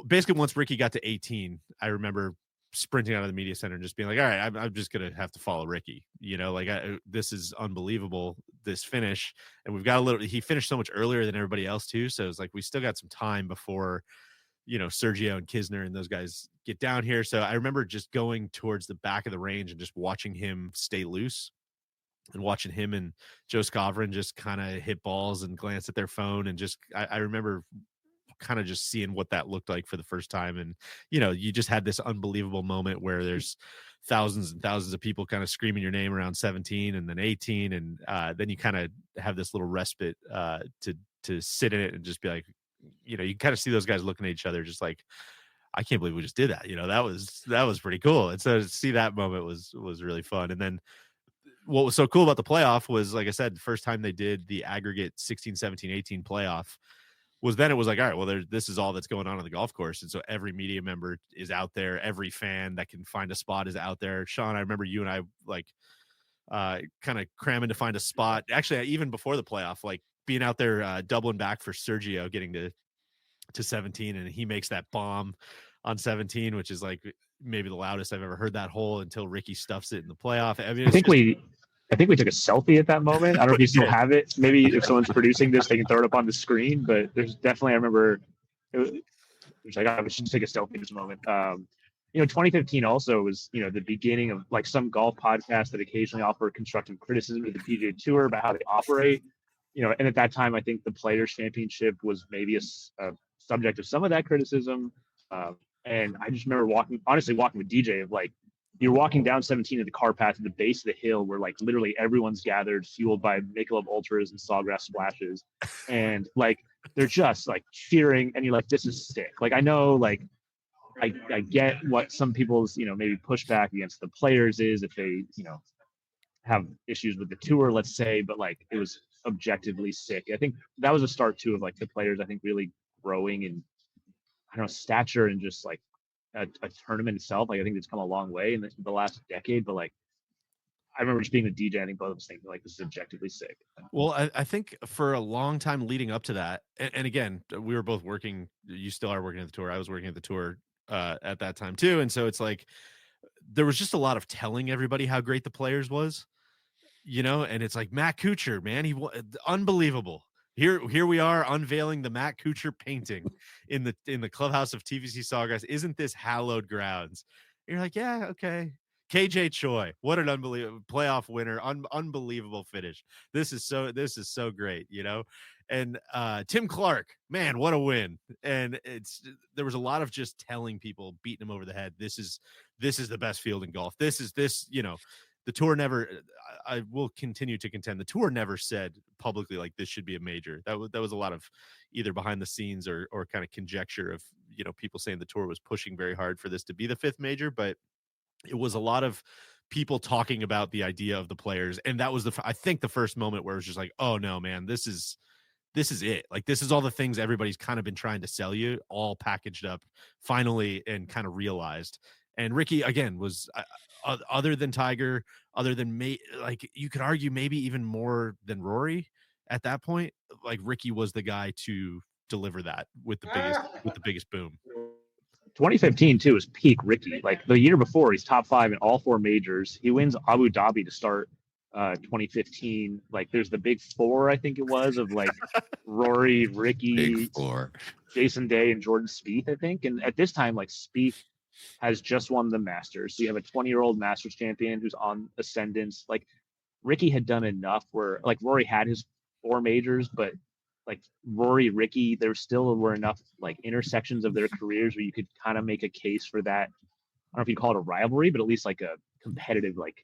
basically once Rickie got to 18, I remember sprinting out of the media center and just being like, all right, I'm just going to have to follow Rickie. This is unbelievable, this finish. And we've got he finished so much earlier than everybody else too. So it's like, we still got some time before, Sergio and Kisner and those guys get down here. So I remember just going towards the back of the range and just watching him stay loose, and watching him and Joe Scovrin just kind of hit balls and glance at their phone. And just, I remember kind of just seeing what that looked like for the first time. And, you just had this unbelievable moment where there's thousands and thousands of people kind of screaming your name around 17 and then 18. And then you kind of have this little respite to sit in it and just be like, you know, you kind of see those guys looking at each other just like, I can't believe we just did that. You know, that was pretty cool. And so to see that moment was really fun. And then what was so cool about the playoff was, like I said, the first time they did the aggregate 16, 17, 18 playoff was then it was like, all right, well, this is all that's going on the golf course. And so every media member is out there. Every fan that can find a spot is out there. Sean, I remember you and I like kind of cramming to find a spot. Actually, even before the playoff, like being out there doubling back for Sergio getting to 17, and he makes that bomb on 17, which is like maybe the loudest I've ever heard that hole until Rickie stuffs it in the playoff. I mean, I think we took a selfie at that moment. I don't know if you still have it. Maybe if someone's producing this, they can throw it up on the screen. But there's definitely, I remember, it was like, I should take a selfie at this moment. 2015 also was, the beginning of like some golf podcasts that occasionally offer constructive criticism to the PGA Tour about how they operate. And at that time, I think the Players Championship was maybe a subject of some of that criticism. And I just remember walking with DJ of like, you're walking down 17 at the car path at the base of the hill where like literally everyone's gathered, fueled by Michelob Ultras and Sawgrass splashes. And like, they're just like cheering and you're like, this is sick. Like, I know, like, I get what some people's, maybe pushback against the players is if they, have issues with the tour, let's say, but like it was objectively sick. I think that was a start too of like the players, I think, really growing in, I don't know, stature and just like a tournament itself. Like I think it's come a long way in the last decade, but like I remember just being a DJ, I think both of us thinking like this is objectively sick. Well, I think for a long time leading up to that, and again, we were both working, you still are working at the tour, I was working at the tour at that time too, and so it's like there was just a lot of telling everybody how great the players was, and it's like Matt Kuchar, man, he was unbelievable. Here we are unveiling the Matt Kuchar painting in the clubhouse of TVC Sawgrass. Isn't this hallowed grounds? And you're like, yeah, okay. KJ Choi, what an unbelievable playoff winner, unbelievable finish. This is so great, And Tim Clark, man, what a win. And there was a lot of just telling people, beating them over the head. This is the best field in golf. The tour never, I will continue to contend, the tour never said publicly like this should be a major. That was a lot of either behind the scenes or kind of conjecture of, people saying the tour was pushing very hard for this to be the fifth major, but it was a lot of people talking about the idea of the players. And that was I think the first moment where it was just like, oh no, man, this is it. Like, this is all the things everybody's kind of been trying to sell you, all packaged up finally and kind of realized. And Rickie, again, was other than Tiger, other than like you could argue maybe even more than Rory at that point, like Rickie was the guy to deliver that with the biggest boom. 2015 too is peak Rickie. Like the year before, he's top 5 in all 4 majors. He wins Abu Dhabi to start 2015. Like there's the big 4, I think it was, of like Rory, Rickie, Jason Day, and Jordan Spieth, I think. And at this time, like Spieth has just won the Masters. So you have a 20-year-old Masters champion who's on ascendance. Like Rickie had done enough where like Rory had his 4 majors, but like Rory, Rickie, there still were enough like intersections of their careers where you could kind of make a case for that. I don't know if you call it a rivalry, but at least like a competitive like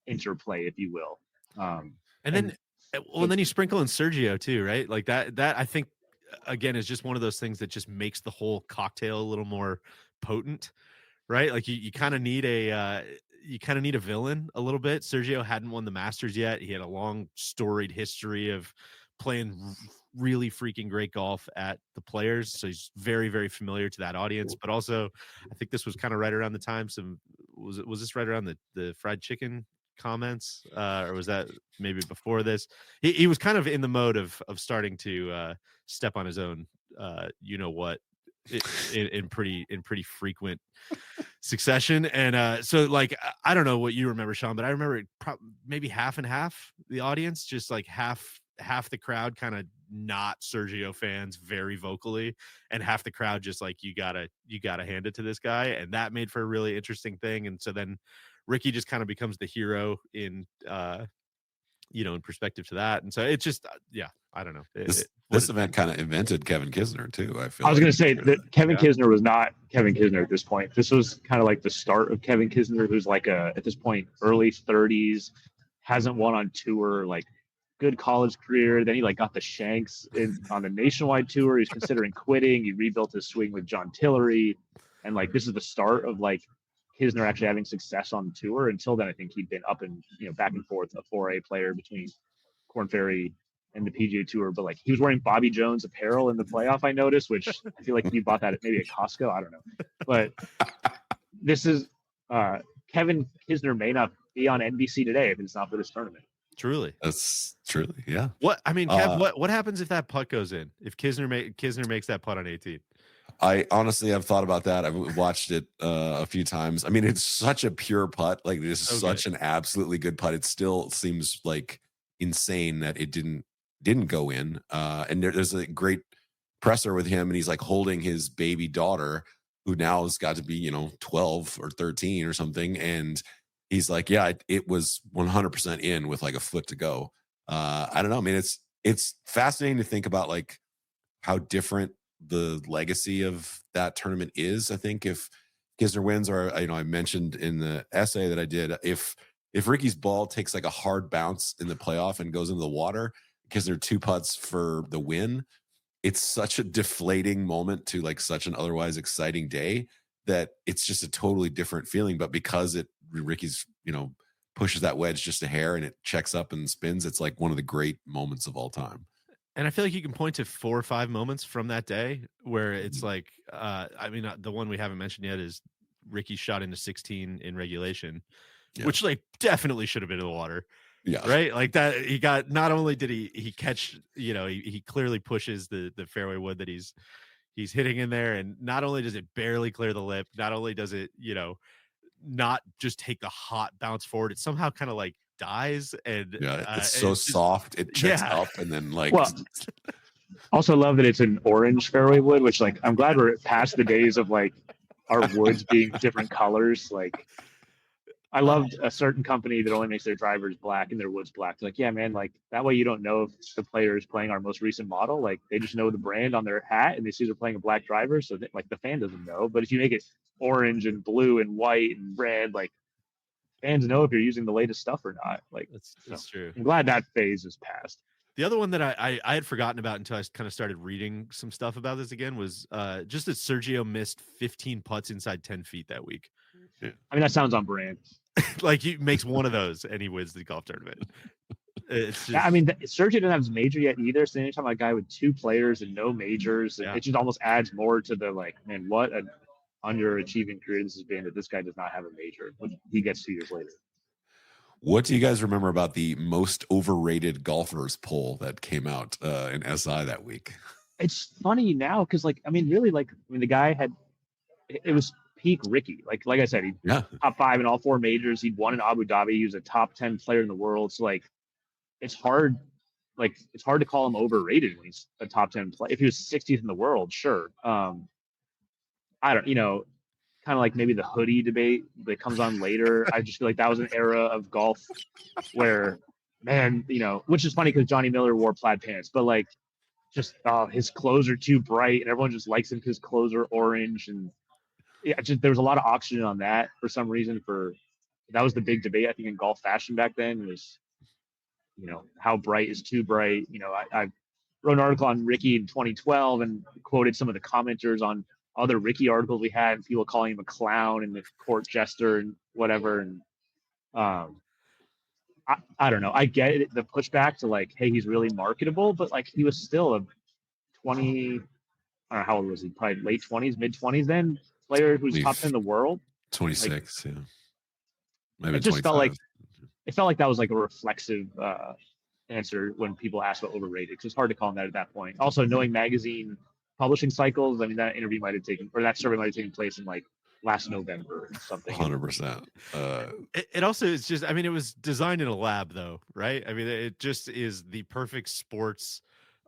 interplay, if you will. And then you sprinkle in Sergio too, right? Like that I think again is just one of those things that just makes the whole cocktail a little more potent, right? Like you kind of need a villain a little bit. Sergio hadn't won the Masters yet. He had a long storied history of playing really freaking great golf at the Players, so he's very, very familiar to that audience. But also, I think this was kind of right around the time was this right around the fried chicken comments, or was that maybe before this? He was kind of in the mode of starting to step on his own, in pretty frequent succession. And so like I don't know what you remember, Sean, but I remember maybe half and half the audience, just like half the crowd kind of not Sergio fans very vocally, and half the crowd just like you gotta hand it to this guy. And that made for a really interesting thing. And so then Rickie just kind of becomes the hero in in perspective to that. And so it's just, I don't know. This event kind of invented Kevin Kisner too. I feel. I was like. going to say that Kevin Kisner was not Kevin Kisner at this point. This was kind of like the start of Kevin Kisner, who's like at this point, early 30s, hasn't won on tour, like good college career. Then he like got the shanks on the nationwide tour. He's considering quitting. He rebuilt his swing with John Tillery. And like, this is the start of like Kisner actually having success on the tour. Until then, I think he'd been up and, back and forth, a 4A player between Korn Ferry and the PGA Tour, but like he was wearing Bobby Jones apparel in the playoff, I noticed, which I feel like you bought that maybe at Costco. I don't know. But this is Kevin Kisner may not be on NBC today if it's not for this tournament. Truly. That's truly, yeah. What I mean, Kev, what happens if that putt goes in? If Kisner makes that putt on 18? I honestly have thought about that. I've watched it a few times. I mean, it's such a pure putt. Like, this is such an absolutely good putt. It still seems like insane that it didn't go in. And there's a great presser with him, and he's like holding his baby daughter, who now has got to be 12 or 13 or something, and he's like, yeah, it was 100% in with like a foot to go. I don't know. I mean, it's fascinating to think about like how different the legacy of that tournament is. I think if Kisner wins, or I mentioned in the essay that I did, if Rickie's ball takes like a hard bounce in the playoff and goes into the water, Kisner 2 putts for the win, it's such a deflating moment to like such an otherwise exciting day that it's just a totally different feeling. But because Rickie's pushes that wedge just a hair and it checks up and spins, it's like one of the great moments of all time. And I feel like you can point to 4 or 5 moments from that day where it's like, the one we haven't mentioned yet is Rickie shot into 16 in regulation, which like definitely should have been in the water. Yeah. Right. Like that. He got, not only did he catch, he clearly pushes the fairway wood that he's hitting in there. And not only does it barely clear the lip, not only does it, not just take the hot bounce forward, it somehow kind of like dies. And it's so soft, it checks up, and then like also love that it's an orange fairway wood, which like I'm glad we're past the days of like our woods being different colors. Like I loved a certain company that only makes their drivers black and their woods black. Like, yeah, man, like that way you don't know if the player is playing our most recent model. Like they just know the brand on their hat and they see they're playing a black driver, so that, like the fan doesn't know. But if you make it orange and blue and white and red, like fans know if you're using the latest stuff or not. Like that's true. I'm glad that phase is past. The other one that I had forgotten about until I kind of started reading some stuff about this again was just that Sergio missed 15 putts inside 10 feet that week. Yeah. I mean, that sounds on brand. Like he makes one of those and he wins the golf tournament. It's just, I mean, Sergio doesn't have his major yet either. So anytime a guy with 2 players and no majors, it just almost adds more to the like, man, what an underachieving career this has been that this guy does not have a major. He gets 2 years later. What do you guys remember about the most overrated golfers poll that came out in SI that week? It's funny now because, like, I mean, really, like, I mean, the guy had it was peak Rickie. Like I said, he top 5 in all 4 majors. He'd won in Abu Dhabi. He was a top 10 player in the world. So, like, it's hard to call him overrated when he's a top 10 player. If he was 60th in the world, sure. I don't, kind of like maybe the hoodie debate that comes on later. I just feel like that was an era of golf where, man, which is funny because Johnny Miller wore plaid pants, but like just his clothes are too bright and everyone just likes him because his clothes are orange. And there was a lot of oxygen on that for some reason. That was the big debate, I think, in golf fashion back then was, how bright is too bright? I wrote an article on Rickie in 2012 and quoted some of the commenters on other Rickie articles we had, and people calling him a clown and the court jester and whatever. And I don't know. I get it, the pushback to like, hey, he's really marketable, but like he was still a 20, I don't know, how old was he? Probably late 20s, mid 20s then, player who's top 10 in the world. 26, like, yeah. Maybe it just 25. felt like that was like a reflexive answer when people asked about overrated, because it's hard to call him that at that point. Also, knowing magazine publishing cycles, I mean, that interview might have taken, or that survey might have taken place in like last November or something. 100%. It also is just, I mean, it was designed in a lab though, right? I mean, it just is the perfect sports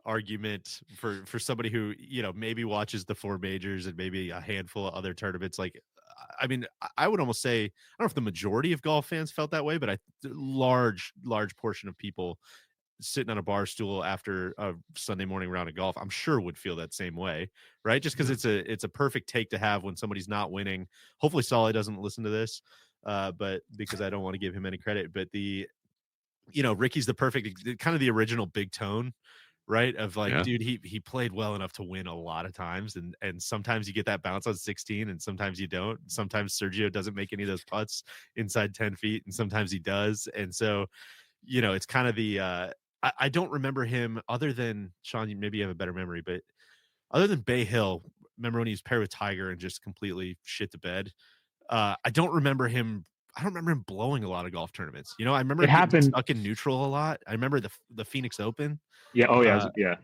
argument for somebody who, maybe watches the 4 majors and maybe a handful of other tournaments. Like, I mean, I would almost say, I don't know if the majority of golf fans felt that way, but large portion of people sitting on a bar stool after a Sunday morning round of golf, I'm sure would feel that same way, right? Just because it's a perfect take to have when somebody's not winning. Hopefully Solly doesn't listen to this, but because I don't want to give him any credit. But Rickie's the perfect, kind of the original Big Tone, right? Of like, dude, he played well enough to win a lot of times, and sometimes you get that bounce on 16, and sometimes you don't. Sometimes Sergio doesn't make any of those putts inside 10 feet, and sometimes he does. And so, it's kind of the I don't remember him other than Sean. Maybe you have a better memory, but other than Bay Hill, remember when he was paired with Tiger and just completely shit the bed? I don't remember him. I don't remember him blowing a lot of golf tournaments. I remember It him getting happened. stuck in neutral a lot. I remember the Phoenix Open. Yeah. Oh yeah. Yeah.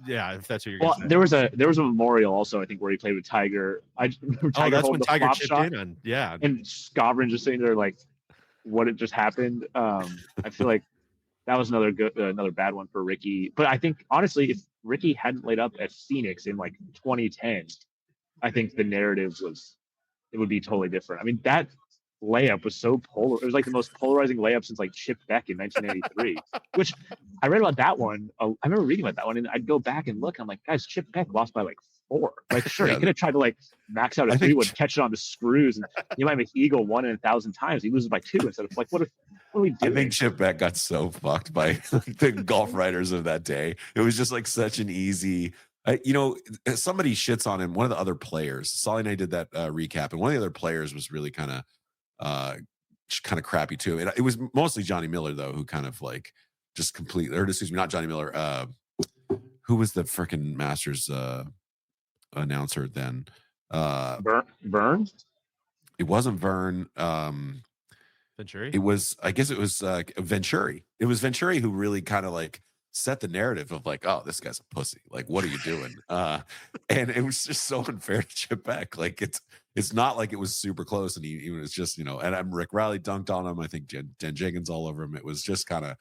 Yeah. If that's what you're Well, gonna say. there was a memorial also, I think, where he played with Tiger. Tiger that's when the Tiger flop chipped shot, in on. Yeah. and Skovron just sitting there like, what had just happened. I feel like that was another bad one for Rickie. But I think honestly, if Rickie hadn't laid up at Phoenix in like 2010, I think the narrative would be totally different. I mean, that layup was so polar. It was like the most polarizing layup since like Chip Beck in 1993. Which I read about that one. I remember reading about that one, and I'd go back and look. And I'm like, guys, Chip Beck lost by like 4. Like, sure, he could have tried to like max out a 3-wood, catch it on the screws, and you might make eagle 1 in 1,000 times. He loses by 2 instead of like, what are we doing? I think Chip Beck got so fucked by the golf writers of that day. It was just like such an easy. Somebody shits on him. One of the other players, Solly and I did that recap, and one of the other players was really kind of crappy too. It was mostly Johnny Miller though, who kind of like just completely, or excuse me, not Johnny Miller. Who was the freaking Masters announcer then? Vern? It wasn't Vern. Venturi? It was, I guess it was Venturi. It was Venturi who really kind of like set the narrative of like, oh, this guy's a pussy. Like, what are you doing? And it was just so unfair to Chip Beck. Like, it's not like it was super close. And he was just, and Rick Riley dunked on him. I think Jen Jenkins all over him. It was just kind of,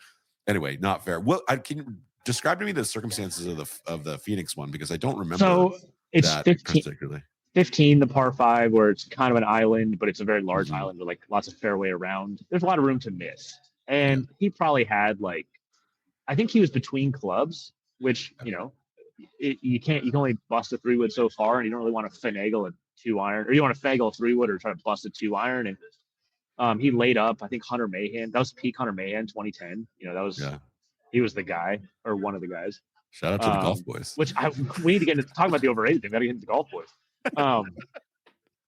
anyway, not fair. Well, can you describe to me the circumstances of the Phoenix one? Because I don't remember. So it's that 15, particularly. 15, the par 5, where it's kind of an island, but it's a very large island with like lots of fairway around. There's a lot of room to miss. And he probably had like, I think he was between clubs, which, you can only bust a 3-wood so far, and you don't really want to finagle a 2-iron, or you want to finagle a 3-wood or try to bust a 2-iron. And he laid up, I think, Hunter Mahan. That was peak Hunter Mahan, 2010. He was the guy, or one of the guys. Shout out to the golf boys. Which we need to get into talking about the overrated thing. We got to get into the golf boys.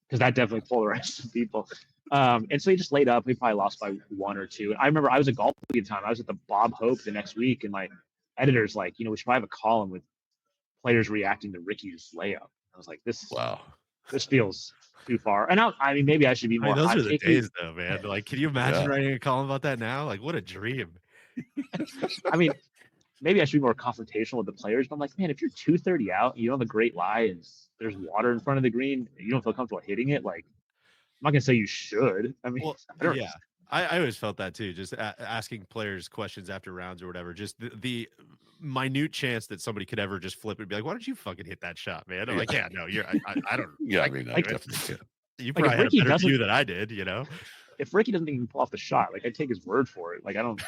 Because that definitely polarized some people. And so he just laid up. We probably lost by 1 or 2. I remember I was at golf league at the time. I was at the Bob Hope the next week, and my editor's like, we should probably have a column with players reacting to Rickie's layup. I was like, this feels too far. And I mean, maybe I should be more. Those are the days, though, man. Like, can you imagine writing a column about that now? Like, what a dream. I mean, maybe I should be more confrontational with the players. But I'm like, man, if you're 230 out, you know the great lie is there's water in front of the green, and you don't feel comfortable hitting it. Like, I'm not gonna say you should. I mean, I always felt that too. Just asking players questions after rounds or whatever. Just the minute chance that somebody could ever just flip it and be like, "Why don't you fucking hit that shot, man?" I'm like, "Yeah, no, I don't." Yeah, I mean, I definitely can. You probably had a better view than I did, If Rickie doesn't even pull off the shot, like, I take his word for it. Like, I don't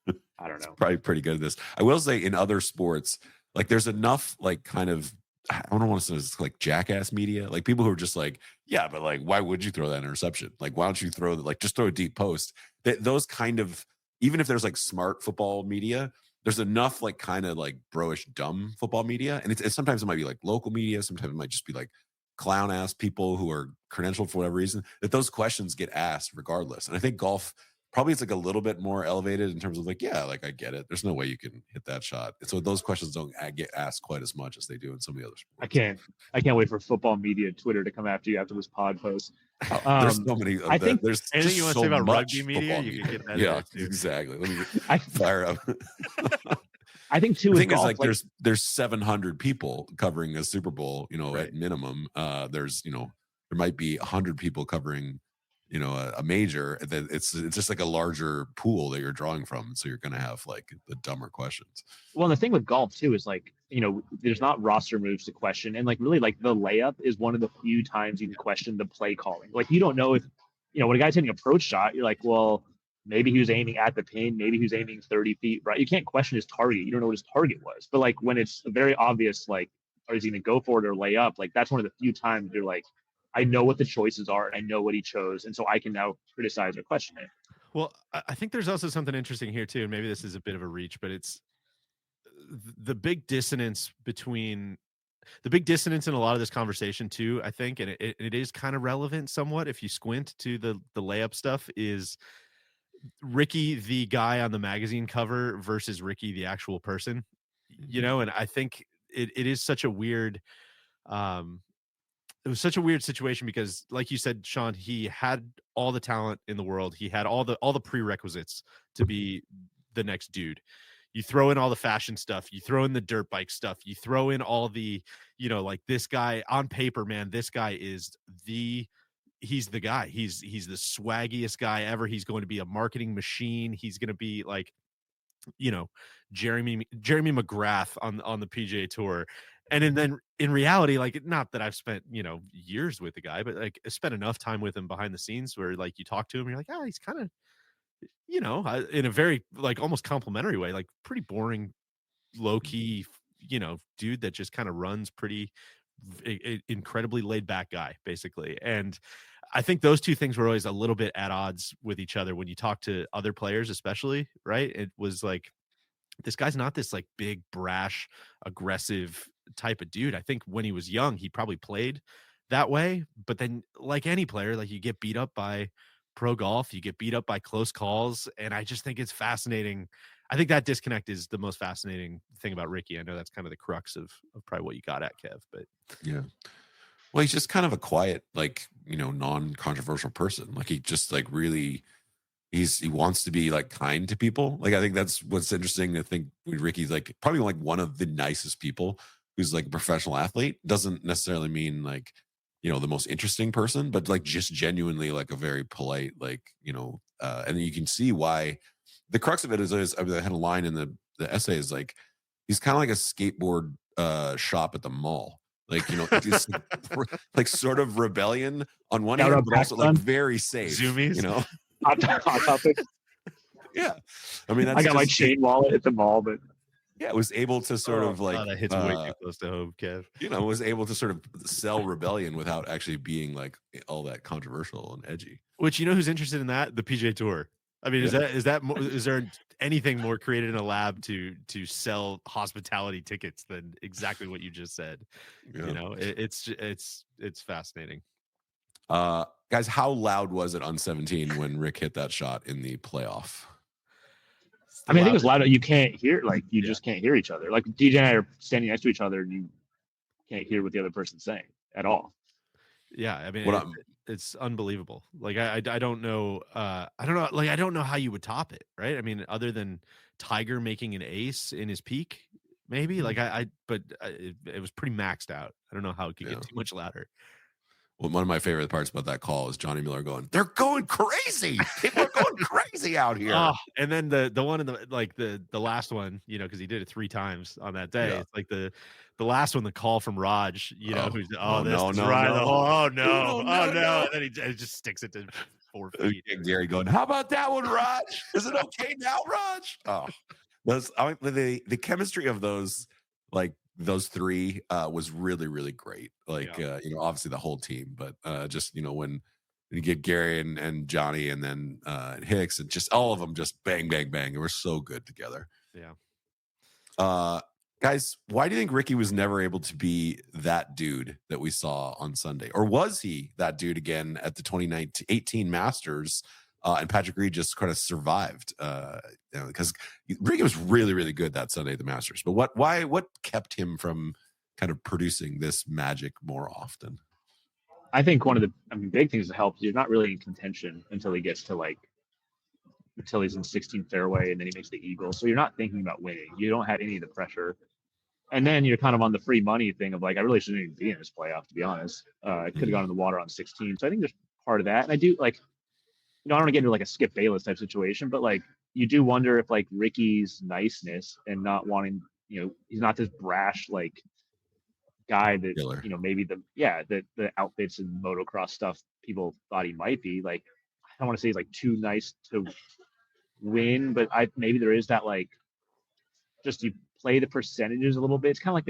know. Probably pretty good at this. I will say in other sports, like there's enough like kind of, I don't want to say it's like jackass media, like people who are just like, yeah, but like, why would you throw that interception? Like, why don't you throw that? Like, just throw a deep post. Those kind of, even if there's like smart football media, there's enough like kind of like bro-ish dumb football media. And it's sometimes it might be like local media. Sometimes it might just be like clown ass people who are credentialed for whatever reason, that those questions get asked regardless. And I think golf, probably it's like a little bit more elevated in terms of like, yeah, like I get it. There's no way you can hit that shot. So those questions don't get asked quite as much as they do in some of the other sports. I can't wait for football media Twitter to come after you after this pod post. There's so many. I think there's anything you want to so say about much rugby media, you can get that. Yeah, exactly. Let me fire up. I think too. The thing is, like, there's 700 people covering a Super Bowl. At minimum, there's there might be 100 people covering a major. It's just like a larger pool that you're drawing from, so you're going to have like the dumber questions. Well, the thing with golf too is like there's not roster moves to question. And like really like the layup is one of the few times you can question the play calling. Like you don't know if, when a guy's hitting an approach shot, you're like, well, maybe he was aiming at the pin, maybe he was aiming 30 feet, right? You can't question his target. You don't know what his target was. But like when it's very obvious, like, is he going to go for it or lay up? Like that's one of the few times you're like, I know what the choices are and I know what he chose. And so I can now criticize or question it. Well, I think there's also something interesting here too. And maybe this is a bit of a reach, but it's the big dissonance in a lot of this conversation too, I think, and it is kind of relevant somewhat if you squint to the layup stuff, is Rickie, the guy on the magazine cover, versus Rickie, the actual person, and I think it is such a weird, it was such a weird situation because, like you said, Sean, he had all the talent in the world. He had all the prerequisites to be the next dude. You throw in all the fashion stuff, you throw in the dirt bike stuff, you throw in all the, like this guy on paper, man, this guy is he's the guy. He's the swaggiest guy ever. He's going to be a marketing machine. He's going to be like, Jeremy McGrath on the PGA Tour. And then in reality, like, not that I've spent, years with the guy, but like I spent enough time with him behind the scenes where like you talk to him, you're like, he's kind of, in a very like almost complimentary way, like pretty boring, low key, dude that just kind of runs pretty incredibly laid back guy, basically. And I think those two things were always a little bit at odds with each other when you talk to other players, especially, right? It was like, this guy's not this like big, brash, aggressive type of dude. I think when he was young, he probably played that way. But then, like any player, like you get beat up by pro golf, you get beat up by close calls. And I just think it's fascinating. I think that disconnect is the most fascinating thing about Rickie. I know that's kind of the crux of probably what you got at, Kev, but yeah. Well, he's just kind of a quiet, like, non-controversial person. Like he just like really, he wants to be like kind to people. Like, I think that's what's interesting. I think Rickie's like probably like one of the nicest people who's like a professional athlete. Doesn't necessarily mean like, the most interesting person, but like just genuinely like a very polite, like, and you can see why the crux of it is I had a line in the essay is like, he's kind of like a skateboard shop at the mall. Like, it's like sort of rebellion on one hand, but also like very safe. Zoomies, Hot topic. Yeah, I mean, I got my chain wallet at the mall, but yeah, was able to sort of like that hits way too close to home, Kev. Was able to sort of sell rebellion without actually being like all that controversial and edgy. Which, who's interested in that? The PGA Tour. I mean, is there anything more created in a lab to sell hospitality tickets than exactly what you just said? Yeah. It's fascinating. Guys, how loud was it on 17 when Rick hit that shot in the playoff? I mean, I think it was loud. You can't hear, like, just can't hear each other. Like, DJ and I are standing next to each other, and you can't hear what the other person's saying at all. Yeah, I mean, it's unbelievable. Like, I don't know. I don't know how you would top it, right? I mean, other than Tiger making an ace in his peak, maybe. Like, but it was pretty maxed out. I don't know how it could get too much louder. Well, one of my favorite parts about that call is Johnny Miller going, "They're going crazy. People are going crazy out here." Oh, and then the one in the last one, because he did it 3 times on that day. Yeah. It's like the last one, the call from Raj, who's no. And then he just sticks it to 4 feet. Gary going, "How about that one, Raj? Is it okay now, Raj?" Oh, the chemistry of those, like, those 3 was really, really great. Like, obviously the whole team, but just, when you get Gary and Johnny and then Hicks and just all of them just bang, bang, bang. They were so good together. Yeah. Guys, why do you think Rickie was never able to be that dude that we saw on Sunday? Or was he that dude again at the 2018 Masters? And Patrick Reed just kind of survived, because Rickie was really, really good that Sunday at the Masters. But what kept him from kind of producing this magic more often? I think one of the big things that helps, you're not really in contention until he gets to until he's in 16th fairway and then he makes the eagle. So you're not thinking about winning. You don't have any of the pressure. And then you're kind of on the free money thing of like, I really shouldn't even be in this playoff, to be honest. I could have gone in the water on 16. So I think there's part of that. And I do like, I don't want to get into like a Skip Bayless type situation, but like you do wonder if like Rickie's niceness and not wanting, he's not this brash like guy that Killer. maybe the outfits and motocross stuff people thought he might be. Like, I don't want to say he's like too nice to win, but maybe there is that like just you play the percentages a little bit. It's kind of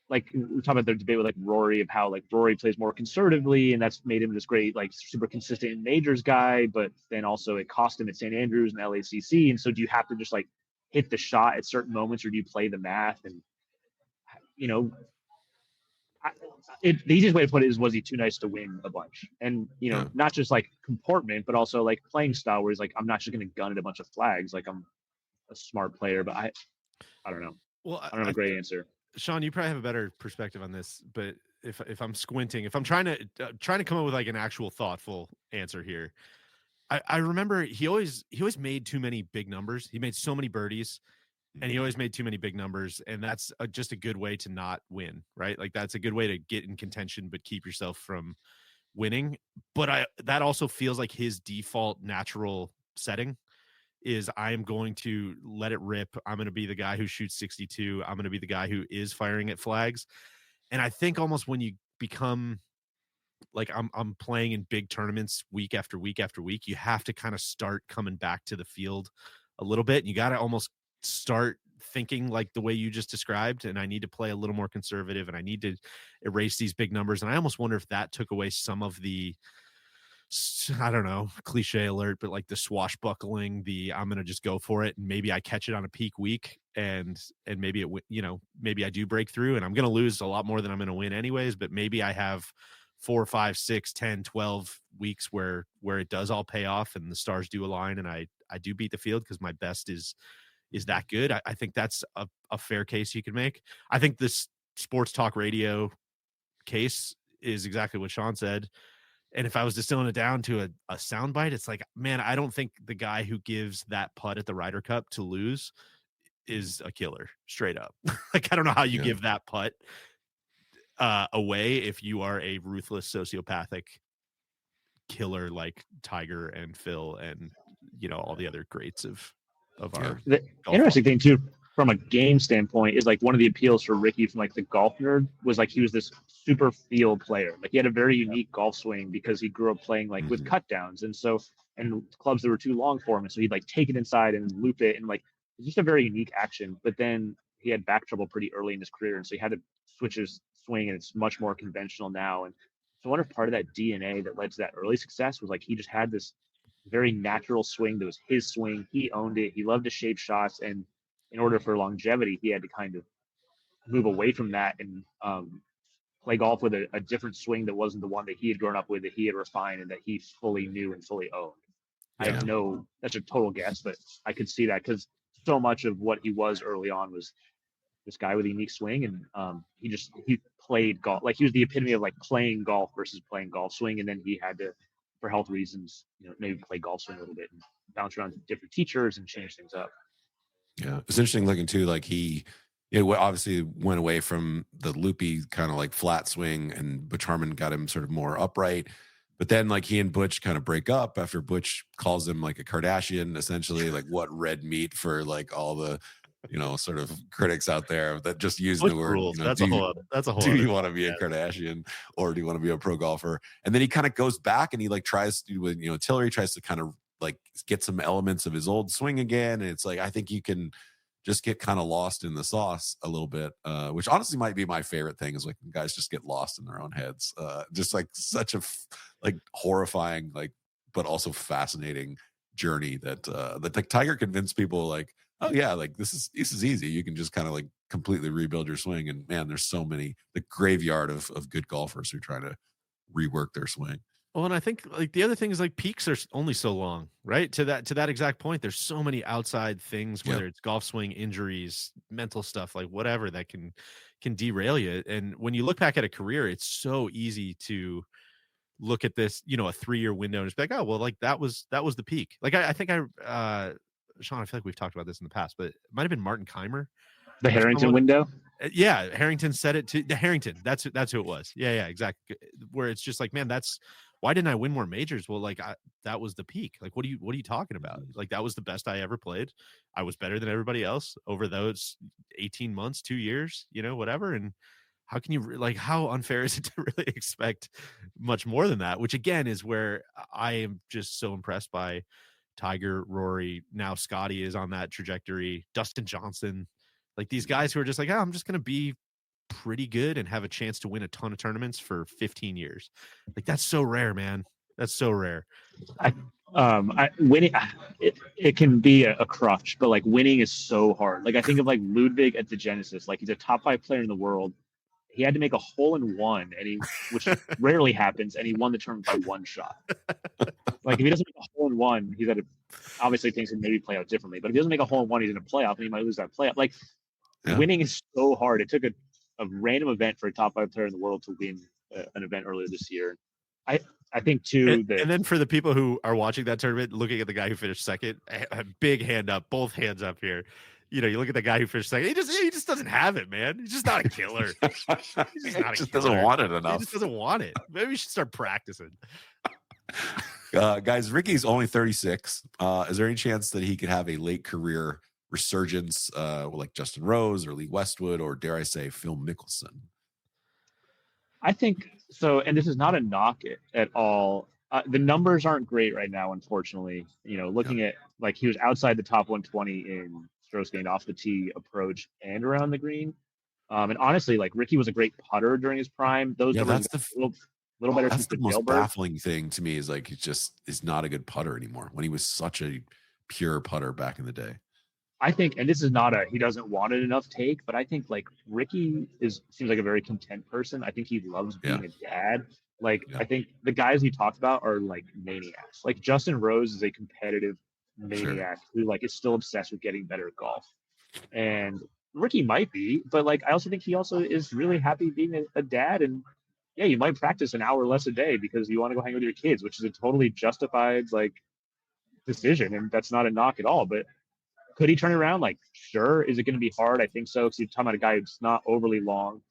like we talk about the debate with like Rory of how like Rory plays more conservatively, and that's made him this great like super consistent in majors guy, but then also it cost him at St. Andrews and LACC. And so do you have to just like hit the shot at certain moments, or do you play the math? And the easiest way to put it is, was he too nice to win a bunch? And not just like comportment, but also like playing style, where he's like, I'm not just going to gun at a bunch of flags. Like, I'm a smart player, but I don't know. Well, I don't have a great answer. Sean, you probably have a better perspective on this, but if I'm squinting, if I'm trying to come up with like an actual thoughtful answer here, I remember he always made too many big numbers. He made so many birdies, and he always made too many big numbers, and that's just a good way to not win, right? Like, that's a good way to get in contention but keep yourself from winning. But that also feels like his default natural setting is, I am going to let it rip. I'm going to be the guy who shoots 62. I'm going to be the guy who is firing at flags. And I think almost when you become like, I'm playing in big tournaments week after week after week, you have to kind of start coming back to the field a little bit. And you got to almost start thinking like the way you just described. And I need to play a little more conservative, and I need to erase these big numbers. And I almost wonder if that took away some of the, I don't know, cliche alert, but like the swashbuckling, I'm going to just go for it. And maybe I catch it on a peak week, and maybe maybe I do break through, and I'm going to lose a lot more than I'm going to win anyways. But maybe I have 4, 5, 6, 10, 12 weeks where it does all pay off and the stars do align, and I do beat the field because my best is that good. I think that's a fair case you could make. I think this sports talk radio case is exactly what Sean said. And if I was distilling it down to a soundbite, it's like, man, I don't think the guy who gives that putt at the Ryder Cup to lose is a killer, straight up. Like, I don't know how you give that putt away if you are a ruthless sociopathic killer like Tiger and Phil and all the other greats of our The interesting thing too, from a game standpoint, is like one of the appeals for Rickie from like the golf nerd was like he was this super field player. Like, he had a very unique golf swing because he grew up playing like with cut downs, and clubs that were too long for him, and so he'd like take it inside and loop it, and like it's just a very unique action. But then he had back trouble pretty early in his career, and so he had to switch his swing, and it's much more conventional now. And so I wonder if part of that DNA that led to that early success was like he just had this very natural swing that was his swing. He owned it. He loved to shape shots, and in order for longevity, he had to kind of move away from that and play golf with a different swing that wasn't the one that he had grown up with, that he had refined, and that he fully knew and fully owned. I have that's a total guess, but I could see that because so much of what he was early on was this guy with a unique swing, and he played golf. Like, he was the epitome of like playing golf versus playing golf swing, and then he had to, for health reasons, maybe play golf swing a little bit and bounce around to different teachers and change things up. Yeah, it's interesting looking too. Like, obviously went away from the loopy kind of like flat swing, and Butch Harmon got him sort of more upright. But then like he and Butch kind of break up after Butch calls him like a Kardashian, essentially, like what red meat for like all the sort of critics out there that just use the word. That's a whole. Do you want to be a Kardashian, or do you want to be a pro golfer? And then he kind of goes back and he like tries to, with Tillery tries to kind of like get some elements of his old swing again. And it's like, I think you can just get kind of lost in the sauce a little bit, which honestly might be my favorite thing, is like guys just get lost in their own heads. Just like such a horrifying, like, but also fascinating journey that like Tiger convinced people like, oh yeah, like this is easy. You can just kind of like completely rebuild your swing. And man, there's so many, the graveyard of good golfers who try to rework their swing. Well, and I think like the other thing is like peaks are only so long, right? To that exact point, there's so many outside things, whether it's golf swing, injuries, mental stuff, like whatever that can derail you. And when you look back at a career, it's so easy to look at this, a 3-year window and just be like, oh, well, like that was the peak. Like I think Sean, I feel like we've talked about this in the past, but it might have been Martin Keimer. The Harrington window? Yeah, Harrington said it to the Harrington. That's who it was. Yeah, exactly. Where it's just like, man, that's why didn't I win more majors? Well, like that was the peak. Like, what are you talking about? Like, that was the best I ever played. I was better than everybody else over those 18 months, 2 years, whatever. And how can you like, how unfair is it to really expect much more than that? Which again is where I am just so impressed by Tiger, Rory. Now Scotty is on that trajectory. Dustin Johnson, like these guys who are just like, I'm just going to be pretty good and have a chance to win a ton of tournaments for 15 years. Like, that's so rare, man. That's so rare. Winning, it can be a crush, but like winning is so hard. Like I think of like Ludwig at the Genesis, like he's a top 5 player in the world. He had to make a hole in one, which rarely happens, and he won the tournament by 1 shot. Like if he doesn't make a hole in one, he's at obviously things can maybe play out differently. But if he doesn't make a hole in one, he's in a playoff, and he might lose that playoff. Like winning is so hard. It took a random event for a top 5 player in the world to win an event earlier this year. I think too and then for the people who are watching that tournament, looking at the guy who finished second, a big hand up, both hands up here. You look at the guy who finished second. He just doesn't have it, man. He's just not a killer. He's just not a killer. Doesn't want it enough. He just doesn't want it. Maybe we should start practicing. Guys, Rickie's only 36. Is there any chance that he could have a late career resurgence like Justin Rose or Lee Westwood or, dare I say, Phil Mickelson? I think so, and this is not a knock at all. The numbers aren't great right now, unfortunately. Looking at like he was outside the top 120 in strokes gained off the tee, approach, and around the green. And honestly, like Rickie was a great putter during his prime. Those numbers that's a little better. That's since the most baffling thing to me is like he's not a good putter anymore when he was such a pure putter back in the day. I think, and this is not he doesn't want it enough take, but I think like Rickie seems like a very content person. I think he loves being a dad. Like I think the guys he talked about are like maniacs. Like Justin Rose is a competitive maniac who like is still obsessed with getting better at golf. And Rickie might be, but like I also think he also is really happy being a dad. And yeah, you might practice an hour less a day because you want to go hang with your kids, which is a totally justified like decision, and that's not a knock at all. But could he turn it around? Like, sure. Is it going to be hard? I think so. Because you're talking about a guy who's not overly long,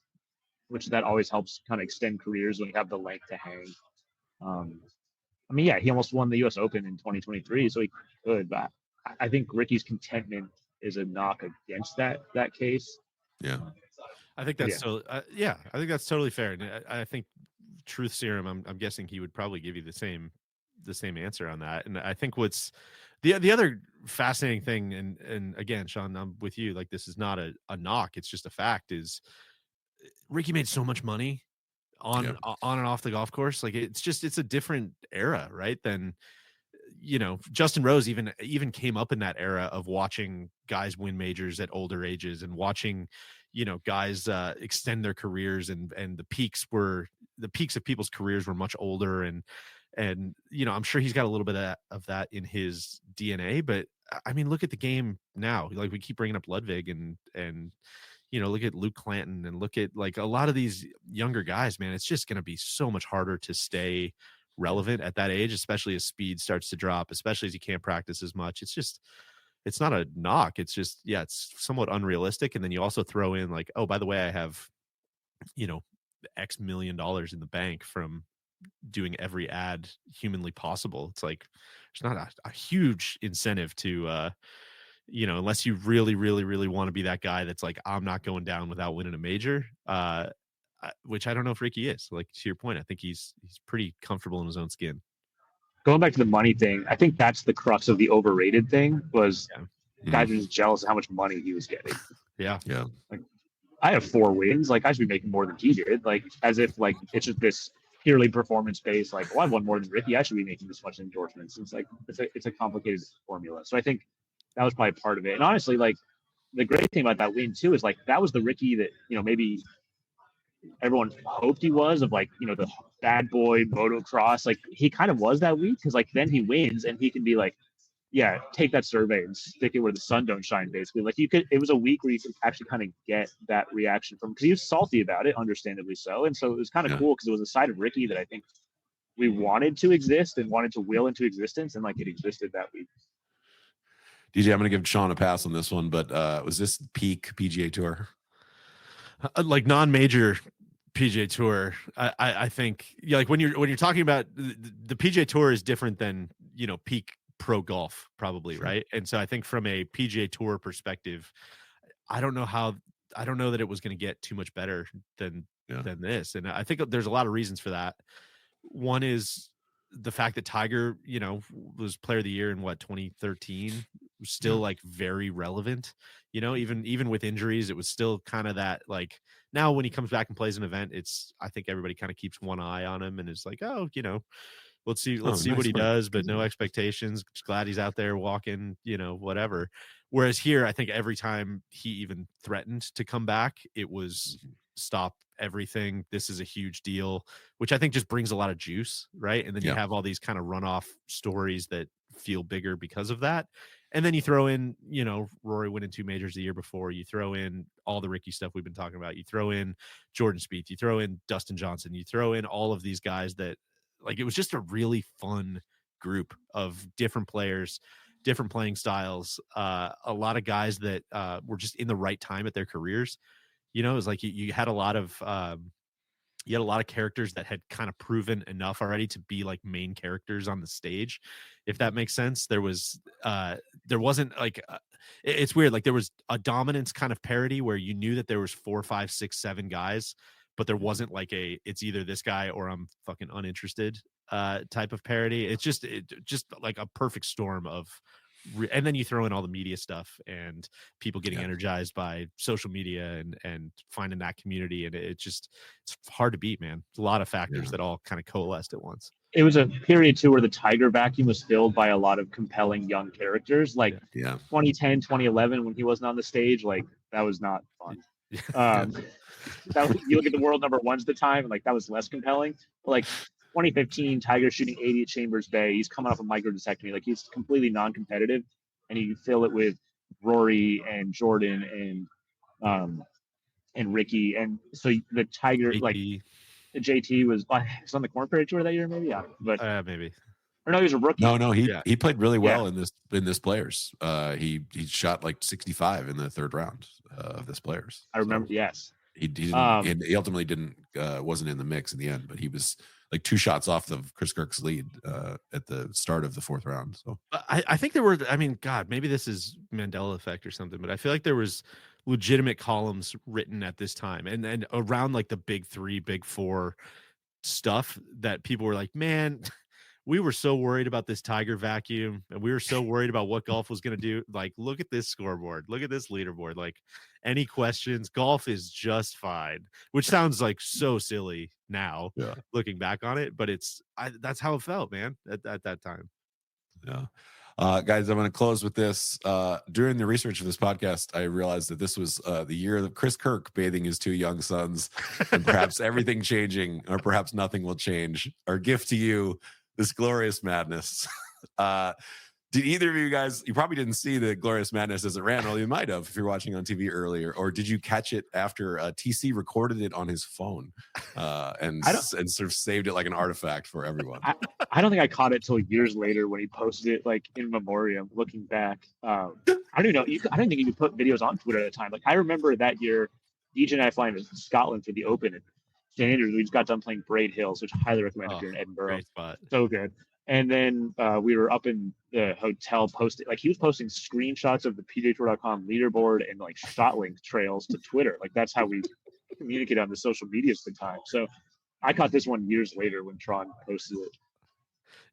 which that always helps kind of extend careers when you have the length to hang. I mean, yeah, he almost won the U.S. Open in 2023, so he could. But I think Rickie's contentment is a knock against that case. Yeah, I think that's I think that's totally fair. And I think truth serum, I'm guessing he would probably give you the same answer on that. And I think what's the other fascinating thing, and again, Sean, I'm with you. Like, this is not a knock; it's just a fact. Is Rickie made so much money on and off the golf course? Like, it's a different era, right? Than Justin Rose even came up in that era of watching guys win majors at older ages and watching guys extend their careers, and the peaks of people's careers were much older, and I'm sure he's got a little bit of that in his DNA. But I mean, look at the game now. Like, we keep bringing up Ludwig and look at Luke Clanton and look at like a lot of these younger guys, man. It's just going to be so much harder to stay relevant at that age, especially as speed starts to drop, especially as you can't practice as much. It's not a knock. It's just, it's somewhat unrealistic. And then you also throw in like, oh, by the way, I have, X million dollars in the bank from doing every ad humanly possible. It's like, there's not a huge incentive to, unless you really, really, really want to be that guy that's like, I'm not going down without winning a major, which I don't know if Rickie is. Like, to your point, I think he's pretty comfortable in his own skin. Going back to the money thing, I think that's the crux of the overrated thing was guys were just jealous of how much money he was getting. Yeah. Like, I have 4 wins. Like, I should be making more than he did. Like, as if like it's just this purely performance based. Like, I won more than Rickie. I should be making this much endorsements. It's like it's a complicated formula. So I think that was probably part of it. And honestly, like the great thing about that win too is like that was the Rickie that maybe everyone hoped he was, of like the bad boy motocross. Like, he kind of was that week because like then he wins and he can be like, yeah, take that survey and stick it where the sun don't shine, basically. Like, it was a week where you could actually kind of get that reaction from, because he was salty about it, understandably so. And so it was kind of cool because it was a side of Rickie that I think we wanted to exist and wanted to will into existence, and like it existed that week. DJ, I'm going to give Sean a pass on this one, but was this peak PGA Tour? Like non-major PGA Tour. I think like when you're talking about the PGA Tour is different than peak pro golf probably, right? And so I think from a PGA Tour perspective, I don't know that it was going to get too much better than this, and I think there's a lot of reasons for that. One is the fact that Tiger, was player of the year in 2013, was still like very relevant, even with injuries, it was still kind of that, like, now when he comes back and plays an event, I think everybody kind of keeps one eye on him and is like, oh, let's see nice what he work. does, but no expectations. Just glad he's out there walking, whatever. Whereas here, I think every time he even threatened to come back, it was stop everything. This is a huge deal, which I think just brings a lot of juice, right? And then you have all these kind of runoff stories that feel bigger because of that. And then you throw in, Rory winning 2 majors the year before. You throw in all the Rickie stuff we've been talking about. You throw in Jordan Spieth. You throw in Dustin Johnson. You throw in all of these guys that, like, it was just a really fun group of different players, different playing styles, a lot of guys that were just in the right time at their careers. It was like you had a lot of characters that had kind of proven enough already to be like main characters on the stage, if that makes sense. There wasn't like it's weird, like there was a dominance kind of parity where you knew that there was 4, 5, 6, 7 guys, but there wasn't like it's either this guy or I'm fucking uninterested type of parody. It's just like a perfect storm of and then you throw in all the media stuff and people getting energized by social media and finding that community, and it's hard to beat, man. It's a lot of factors that all kind of coalesced at once. It was a period too where the Tiger vacuum was filled by a lot of compelling young characters, like 2010, 2011 when he wasn't on the stage. Like, that was not fun. You look at the world number ones at the time, and like that was less compelling. But like 2015, Tiger shooting 80 at Chambers Bay. He's coming off a microdiscectomy. Like, he's completely non-competitive, and you fill it with Rory and Jordan and Rickie, and so the Tiger JT. like the JT was on the Corn Ferry Tour that year, maybe. But maybe. Or no, he was a rookie. No, he played really well in this Players. He shot like 65 in the third round of this Players. I remember. Yes. He didn't, and he ultimately wasn't in the mix in the end, but he was like 2 shots off of Chris Kirk's lead at the start of the 4th round. So I think there were, I mean, God, maybe this is Mandela effect or something, but I feel like there was legitimate columns written at this time and around like the big 3, big 4 stuff that people were like, man, we were so worried about this Tiger vacuum, and we were so worried about what golf was going to do. Like, look at this scoreboard. Look at this leaderboard. Like, any questions? Golf is just fine, which sounds like so silly now looking back on it, but that's how it felt, man, at that time. Yeah. Guys, I'm going to close with this. During the research of this podcast, I realized that this was the year of Chris Kirk bathing his 2 young sons, and perhaps everything changing, or perhaps nothing will change. Our gift to you, this glorious madness. Did either of you guys, you probably didn't see the glorious madness as it ran, or you might have if you're watching on TV earlier, or did you catch it after TC recorded it on his phone and sort of saved it like an artifact for everyone? I don't think I caught it till years later when he posted it, like, in memoriam, looking back. I don't even know. I don't think you could put videos on Twitter at the time. Like, I remember that year, DJ and I flying to Scotland for the Open at St. Andrews. We just got done playing Braid Hills, which I highly recommend if you're in Edinburgh. Great spot. So good. And then we were up in the hotel posting, like, he was posting screenshots of the PGAtour.com leaderboard and like shot link trails to Twitter. Like, that's how we communicate on the social media at the time. So I caught this one years later when Tron posted it.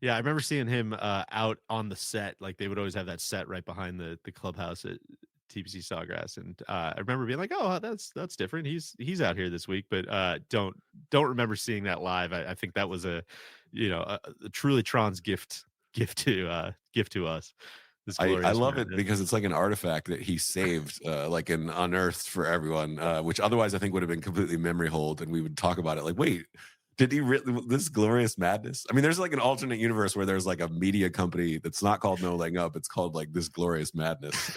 Yeah, I remember seeing him out on the set. Like, they would always have that set right behind the clubhouse at TPC Sawgrass, and I remember being like, "Oh, that's different. He's out here this week." But don't remember seeing that live. I think that was a truly Tron's gift to us. I love it because it's like an artifact that he saved, like, and unearthed for everyone, which otherwise I think would have been completely memory hold, and we would talk about it like, wait, did he really, this glorious madness? I mean, there's like an alternate universe where there's like a media company that's not called No Laying Up. It's called like This Glorious Madness.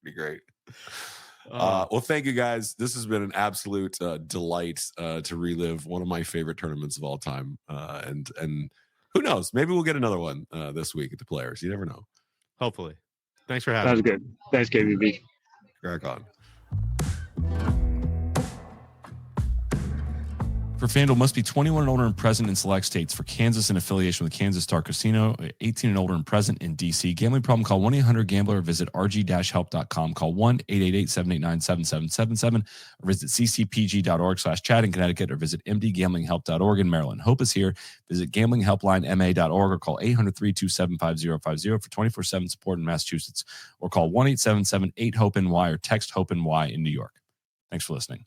Be great. Well, thank you guys. This has been an absolute delight to relive one of my favorite tournaments of all time. And who knows? Maybe we'll get another one this week at the Players. You never know. Hopefully. Thanks for having me. That was good. Thanks, KVB. Crack on. For FanDuel, must be 21 and older and present in select states. For Kansas, in affiliation with Kansas Star Casino, 18 and older and present in D.C. Gambling problem, call 1-800-GAMBLER or visit rg-help.com. Call 1-888-789-7777 or visit ccpg.org/chat in Connecticut or visit mdgamblinghelp.org in Maryland. Hope is here. Visit gamblinghelplinema.org or call 800-327-5050 for 24/7 support in Massachusetts or call 1-877-8-HOPE-NY or text HOPE-NY in New York. Thanks for listening.